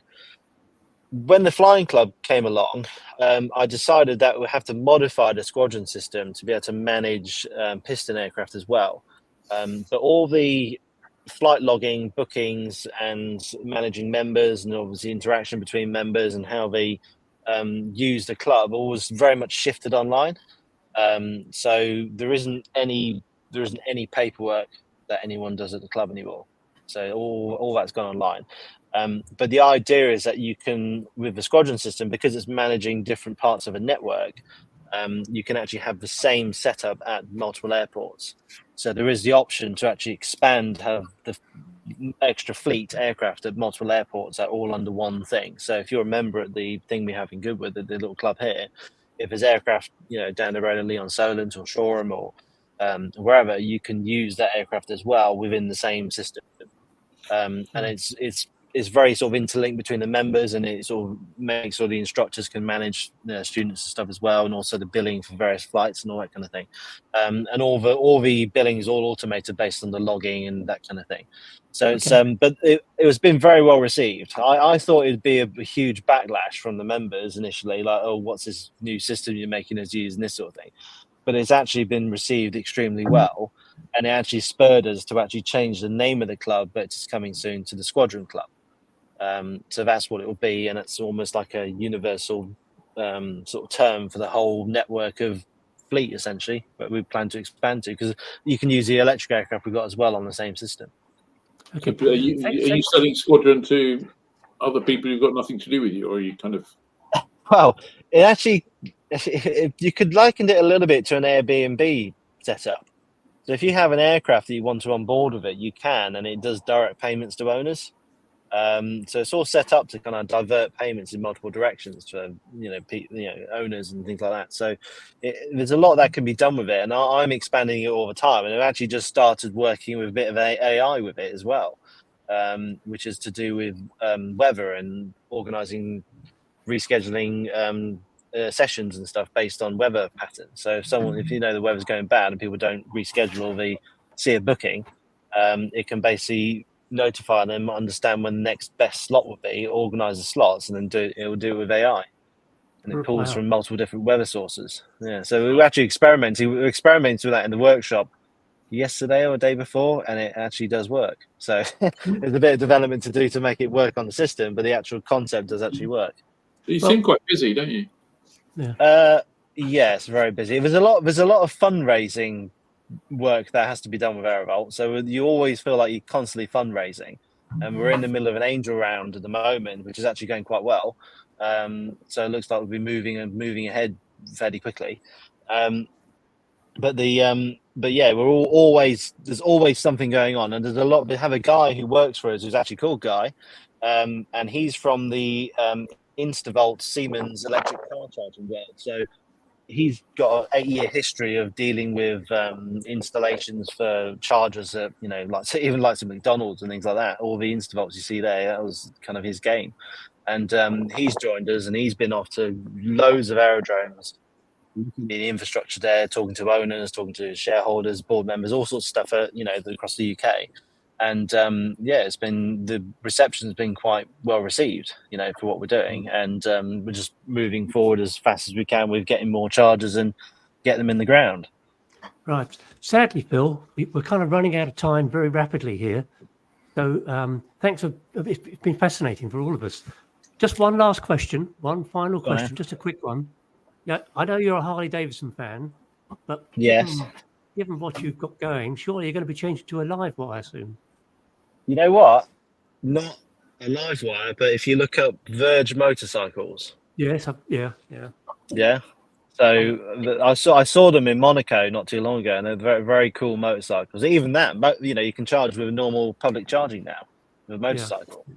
when the flying club came along, I decided that we have to modify the squadron system to be able to manage piston aircraft as well. But all the flight logging, bookings, and managing members, and obviously interaction between members and how they use the club, all was very much shifted online. So there isn't any paperwork that anyone does at the club anymore. So all that's gone online. But the idea is that you can, with the squadron system, because it's managing different parts of a network, you can actually have the same setup at multiple airports. So there is the option to actually expand, have the extra fleet aircraft at multiple airports are all under one thing. So if you're a member at the thing we have in Goodwood, the little club here, if there's aircraft, down the road at Leon Solent or Shoreham or wherever, you can use that aircraft as well within the same system. And it's very sort of interlinked between the members, and it sort of makes sure the instructors can manage their students and stuff as well, and also the billing for various flights and all that kind of thing. And all the billing is all automated based on the logging and that kind of thing. So it's but it was been very well received. I thought it'd be a huge backlash from the members initially, like, oh, what's this new system you're making us use and this sort of thing. But it's actually been received extremely well, and it actually spurred us to actually change the name of the club, but it's coming soon to the Squadron Club. So that's what it will be, and it's almost like a universal sort of term for the whole network of fleet, essentially, but we plan to expand to, because you can use the electric aircraft we've got as well on the same system. Okay. Are you selling Squadron to other people who've got nothing to do with you, or are you kind of... Well, it actually, you could liken it a little bit to an Airbnb setup. So if you have an aircraft that you want to onboard with it, you can, and it does direct payments to owners. So it's all set up to kind of divert payments in multiple directions for owners and things like that. So there's a lot that can be done with it, and I'm expanding it all the time. And I've actually just started working with a bit of AI with it as well, which is to do with weather and organising, rescheduling sessions and stuff based on weather patterns. So if you know the weather's going bad and people don't reschedule or they see a booking, it can basically notify them, understand when the next best slot would be, organize the slots, and then it will do it with AI. And it pulls from multiple different weather sources. Yeah, so we were actually experimenting with that in the workshop yesterday or the day before, and it actually does work. So there's a bit of development to do to make it work on the system, but the actual concept does actually work. You seem quite busy, don't you? Yeah. Yeah, it's very busy. There's a lot of fundraising work that has to be done with Aerovolt. So you always feel like you're constantly fundraising. And we're in the middle of an angel round at the moment, which is actually going quite well. So it looks like we'll be moving ahead fairly quickly. But yeah, there's always something going on, and there's a lot. We have a guy who works for us who's actually called Guy, and he's from the Instavolt Siemens electric car charging world. So he's got an 8-year history of dealing with installations for chargers at, even like some McDonald's and things like that. All the Instavolts you see there, that was kind of his game. And he's joined us, and he's been off to loads of aerodromes, the infrastructure there, talking to owners, talking to shareholders, board members, all sorts of stuff, across the UK. And the reception's been quite well received, for what we're doing. And we're just moving forward as fast as we can with getting more chargers and get them in the ground. Right. Sadly, Phil, we're kind of running out of time very rapidly here. So thanks it's been fascinating for all of us. Just one last question, one final question, just a quick one. Yeah, I know you're a Harley Davidson fan, but yes, given what you've got going, surely you're going to be changing to a live wire, I assume. You know what? Not a live wire, but if you look up Verge motorcycles. Yes, yeah. So I saw them in Monaco not too long ago, and they're very, very cool motorcycles. Even that, you can charge with a normal public charging now with a motorcycle. Yeah.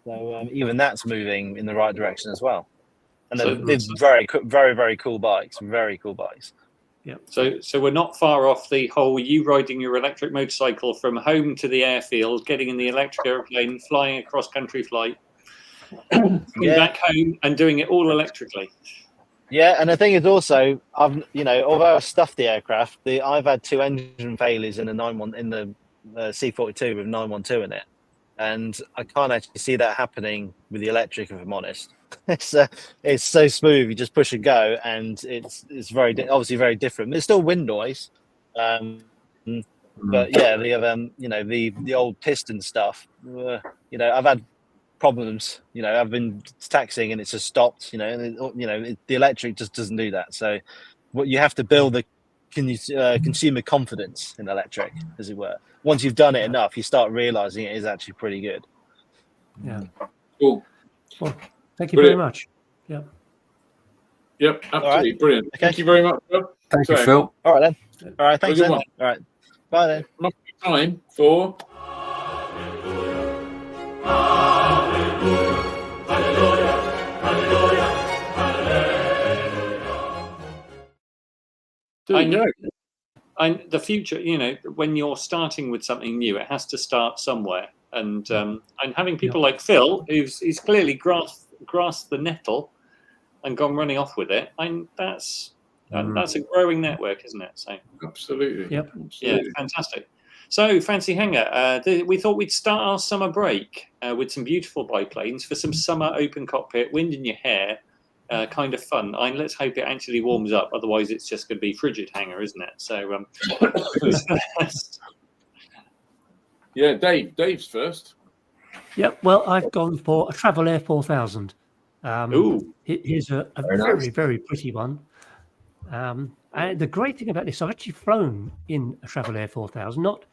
So even that's moving in the right direction as well. And they're very, very, very cool bikes. Very cool bikes. Yeah. So we're not far off the whole you riding your electric motorcycle from home to the airfield, getting in the electric airplane, flying a cross-country flight, coming back home and doing it all electrically. Yeah, and the thing is also, although I've stuffed the aircraft, I've had 2 engine failures in the C-42 with 912 in it, and I can't actually see that happening with the electric, if I'm honest. It's so smooth. You just push and go, and it's obviously very different. There's still wind noise, but yeah, the old piston stuff. I've had problems. I've been taxiing and it's just stopped. The electric just doesn't do that. So, what you have to build the consumer confidence in electric, as it were. Once you've done it enough, you start realizing it is actually pretty good. Yeah. Cool. Well, thank you very much. Yeah. Yep, absolutely brilliant. Okay. Thank you very much, Phil. Thank you, Phil. All right then. All right, thanks then. All right, bye then. Enough time for. I know. And the future, when you're starting with something new, it has to start somewhere. And having people like Phil, who's clearly grasped the nettle and gone running off with it, that's a growing network, isn't it? So absolutely. Yep. Yeah, fantastic. So, Fancy Hanger, we thought we'd start our summer break with some beautiful biplanes for some summer open cockpit, wind in your hair, kind of fun. Let's hope it actually warms up. Otherwise, it's just going to be frigid hanger, isn't it? So, yeah, Dave's first. Yep. Well, I've gone for a Travel Air 4000. Ooh. Here's a very, very pretty one. And the great thing about this, I've actually flown in a Travel Air 4000, not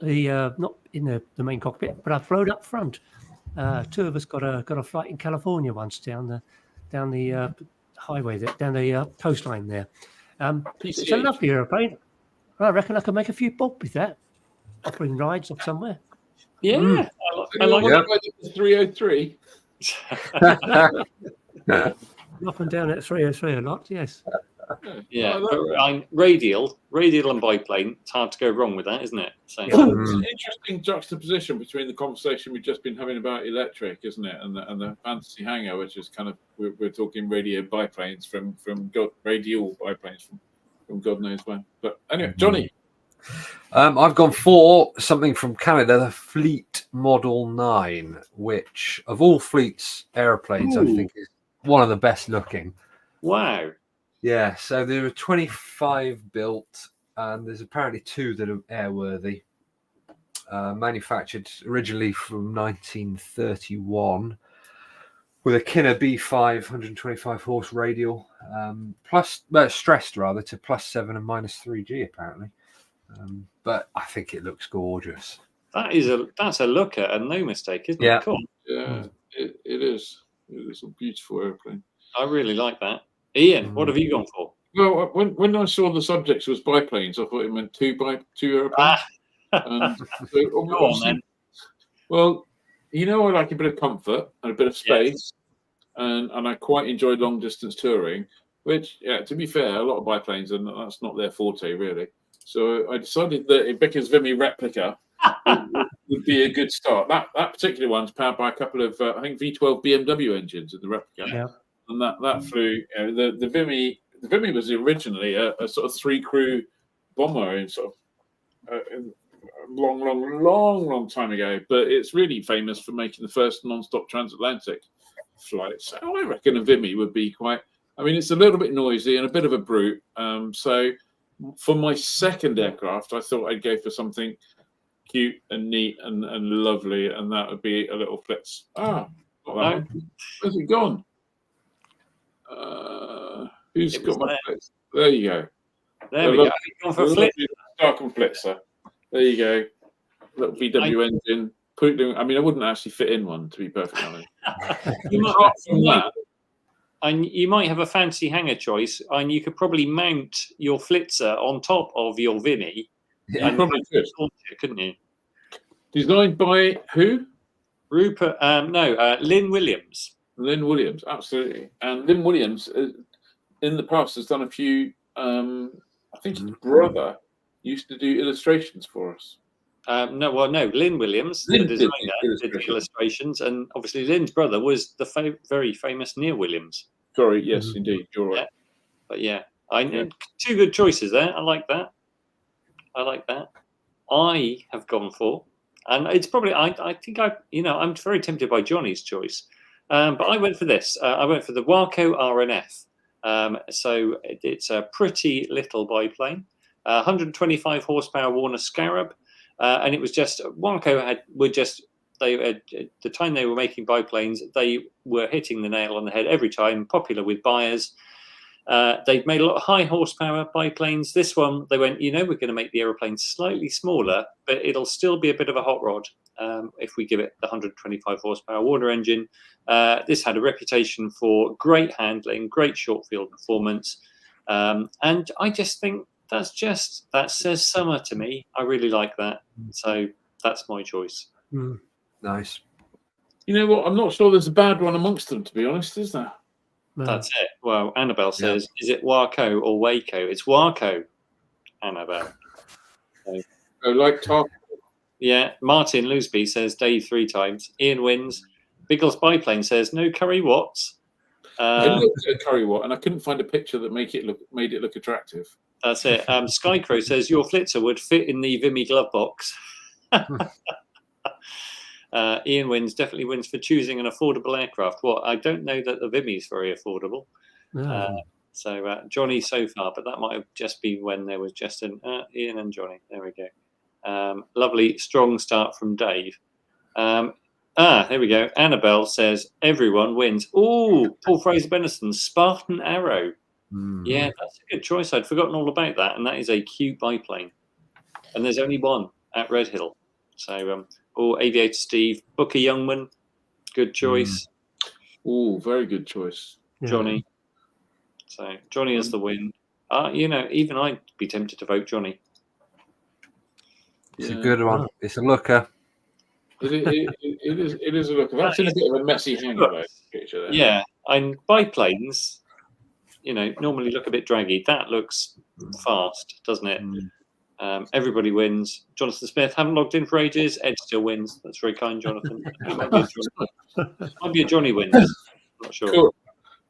in the main cockpit, but I've flown up front. 2 of us got a flight in California once down the highway there, down the coastline there. It's a lovely aeroplane. I reckon I could make a few bob with that, offering rides off somewhere. Yeah, I like it. 303. Up and down at 303 a lot, yes. Yeah, but radial and biplane. It's hard to go wrong with that, isn't it? So. It's an interesting juxtaposition between the conversation we've just been having about electric, isn't it, and the fantasy hangar, which is kind of we're talking radial biplanes from God knows when. But anyway, Johnny. I've gone for something from Canada, the Fleet Model 9, which of all Fleet's aeroplanes, I think is one of the best looking. Wow. Yeah, so there are 25 built, and there's apparently 2 that are airworthy. Manufactured originally from 1931 with a Kinner B5 125 horse radial, stressed rather to +7 and -3G apparently. But I think it looks gorgeous. That's a looker and no mistake, isn't it? Cool. Yeah, it is. It is a beautiful airplane. I really like that. Ian, what have you gone for? Well, when I saw the subjects was biplanes, I thought it meant two airplanes. And so, Go on, then. Well, I like a bit of comfort and a bit of space, and I quite enjoy long distance touring. Which, to be fair, a lot of biplanes, and that's not their forte really. So I decided that a Vickers Vimy replica would be a good start. That particular one's powered by a couple of I think V12 BMW engines in the replica. Yeah. And that flew. The Vimy was originally a sort of 3-crew bomber in sort of long time ago, but it's really famous for making the first non-stop transatlantic flight. So I reckon a Vimy would be quite. I mean, it's a little bit noisy and a bit of a brute. So for my second aircraft, I thought I'd go for something cute and neat and lovely, and that would be a little Flitz. Not that one. Where's it gone? Who's got my Flitz? There you go. There we go. Gone for Flitz. Darken Flitzer. There you go. Little VW engine. I mean, I wouldn't actually fit in one, to be perfectly honest. And you might have a fancy hangar choice, and you could probably mount your Flitzer on top of your Vimy. Yeah, you probably could, couldn't you? Designed by who? Lynn Williams. Lynn Williams, absolutely. And Lynn Williams, in the past, has done a few. I think his brother used to do illustrations for us. Lynn Williams, the designer, did the illustrations, and obviously Lynn's brother was the very famous Neil Williams. Sorry, yes, indeed, you're right. Yeah. But two good choices there. I like that. I have gone for, and it's probably I think I'm very tempted by Johnny's choice, but I went for this. I went for the Waco RNF. So it's a pretty little biplane, 125 horsepower Warner Scarab. And it was just Waco the time they were making biplanes, they were hitting the nail on the head every time, popular with buyers. They've made a lot of high horsepower biplanes. This one, they went, we're going to make the aeroplane slightly smaller, but it'll still be a bit of a hot rod if we give it the 125 horsepower Warner engine. This had a reputation for great handling, great short field performance. And I just think that says summer to me. I really like that. So that's my choice. Nice. You know what? I'm not sure there's a bad one amongst them, to be honest, is there? That's it. Well, Annabelle says, is it Waco or Waco? It's Waco, Annabelle. So, like Tark. Yeah. Martin Loosby says Dave 3 times. Ian wins. Biggles Biplane says no Curry Watts. I looked at Curry Watt and I couldn't find a picture that made it look attractive. That's it. Skycrow says your Flitzer would fit in the Vimy glove box. Ian definitely wins for choosing an affordable aircraft. Well, I don't know that the Vimy is very affordable. No. So Johnny so far, but that might have just been when there was just an Ian and Johnny. There we go. Lovely, strong start from Dave. Here we go. Annabelle says everyone wins. Oh, Paul Fraser Bennison's Spartan Arrow. Yeah, that's a good choice. I'd forgotten all about that, and that is a cute biplane. And there's only one at Red Hill. So, Aviator Steve, Booker Youngman, good choice. Very good choice. Johnny. So Johnny has the win. Even I'd be tempted to vote Johnny. It's a good one. It's a looker. It is a looker. That's in a bit of a messy hangar picture there. Yeah, and biplanes. normally look a bit draggy. That looks fast, doesn't it? Everybody wins. Jonathan Smith, haven't logged in for ages. Ed still wins. That's very kind, Jonathan. Might be a Johnny wins. I'm not sure. Cool.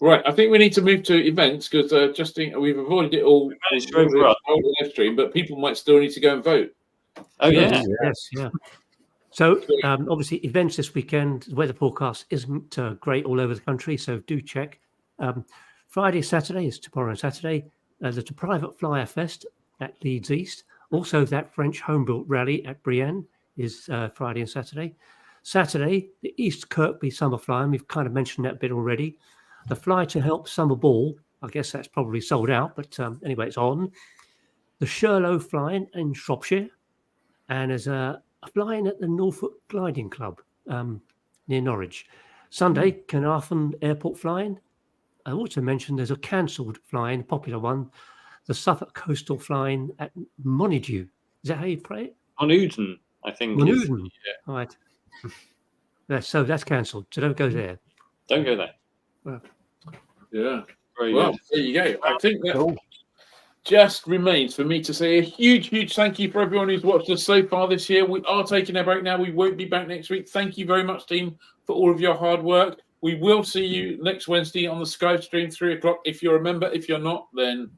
Right, I think we need to move to events because we've avoided it all live stream, but people might still need to go and vote. Oh yeah, yes, yeah. So obviously, events this weekend. The weather forecast isn't great all over the country, so do check. Friday, Saturday is tomorrow and Saturday. There's a Private Flyer Fest at Leeds East. Also, that French home-built rally at Brienne is Friday and Saturday. Saturday, the East Kirkby Summer Flying. We've kind of mentioned that bit already. The Fly to Help Summer Ball. I guess that's probably sold out, but anyway, it's on. The Sherlow Flying in Shropshire. And there's a flying at the Norfolk Gliding Club near Norwich. Sunday, Carnarvon Airport Flying. I also mentioned there's a cancelled flying, popular one, the Suffolk Coastal Flying at Montague. Is that how you pray it? Monuden, I think. Monuden. Yeah. Right. So that's cancelled. So don't go there. Don't go there. Well, yeah. Very well, good. there you go. I think that just remains for me to say a huge, huge thank you for everyone who's watched us so far this year. We are taking a break now. We won't be back next week. Thank you very much, team, for all of your hard work. We will see you next Wednesday on the Skype stream, 3 o'clock. If you're a member, if you're not, then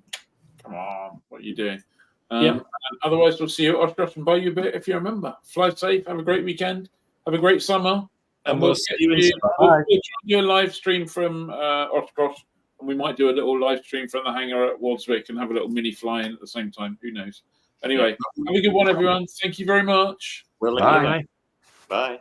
come on, what are you doing? And otherwise, we'll see you at Oshkosh and buy you a bit if you're a member. Fly safe. Have a great weekend. Have a great summer. And we'll see you in We'll do a live stream from Oshkosh, and we might do a little live stream from the hangar at Waldswick and have a little mini fly-in at the same time. Who knows? Anyway, have a good one, everyone. Thank you very much. Bye. Bye.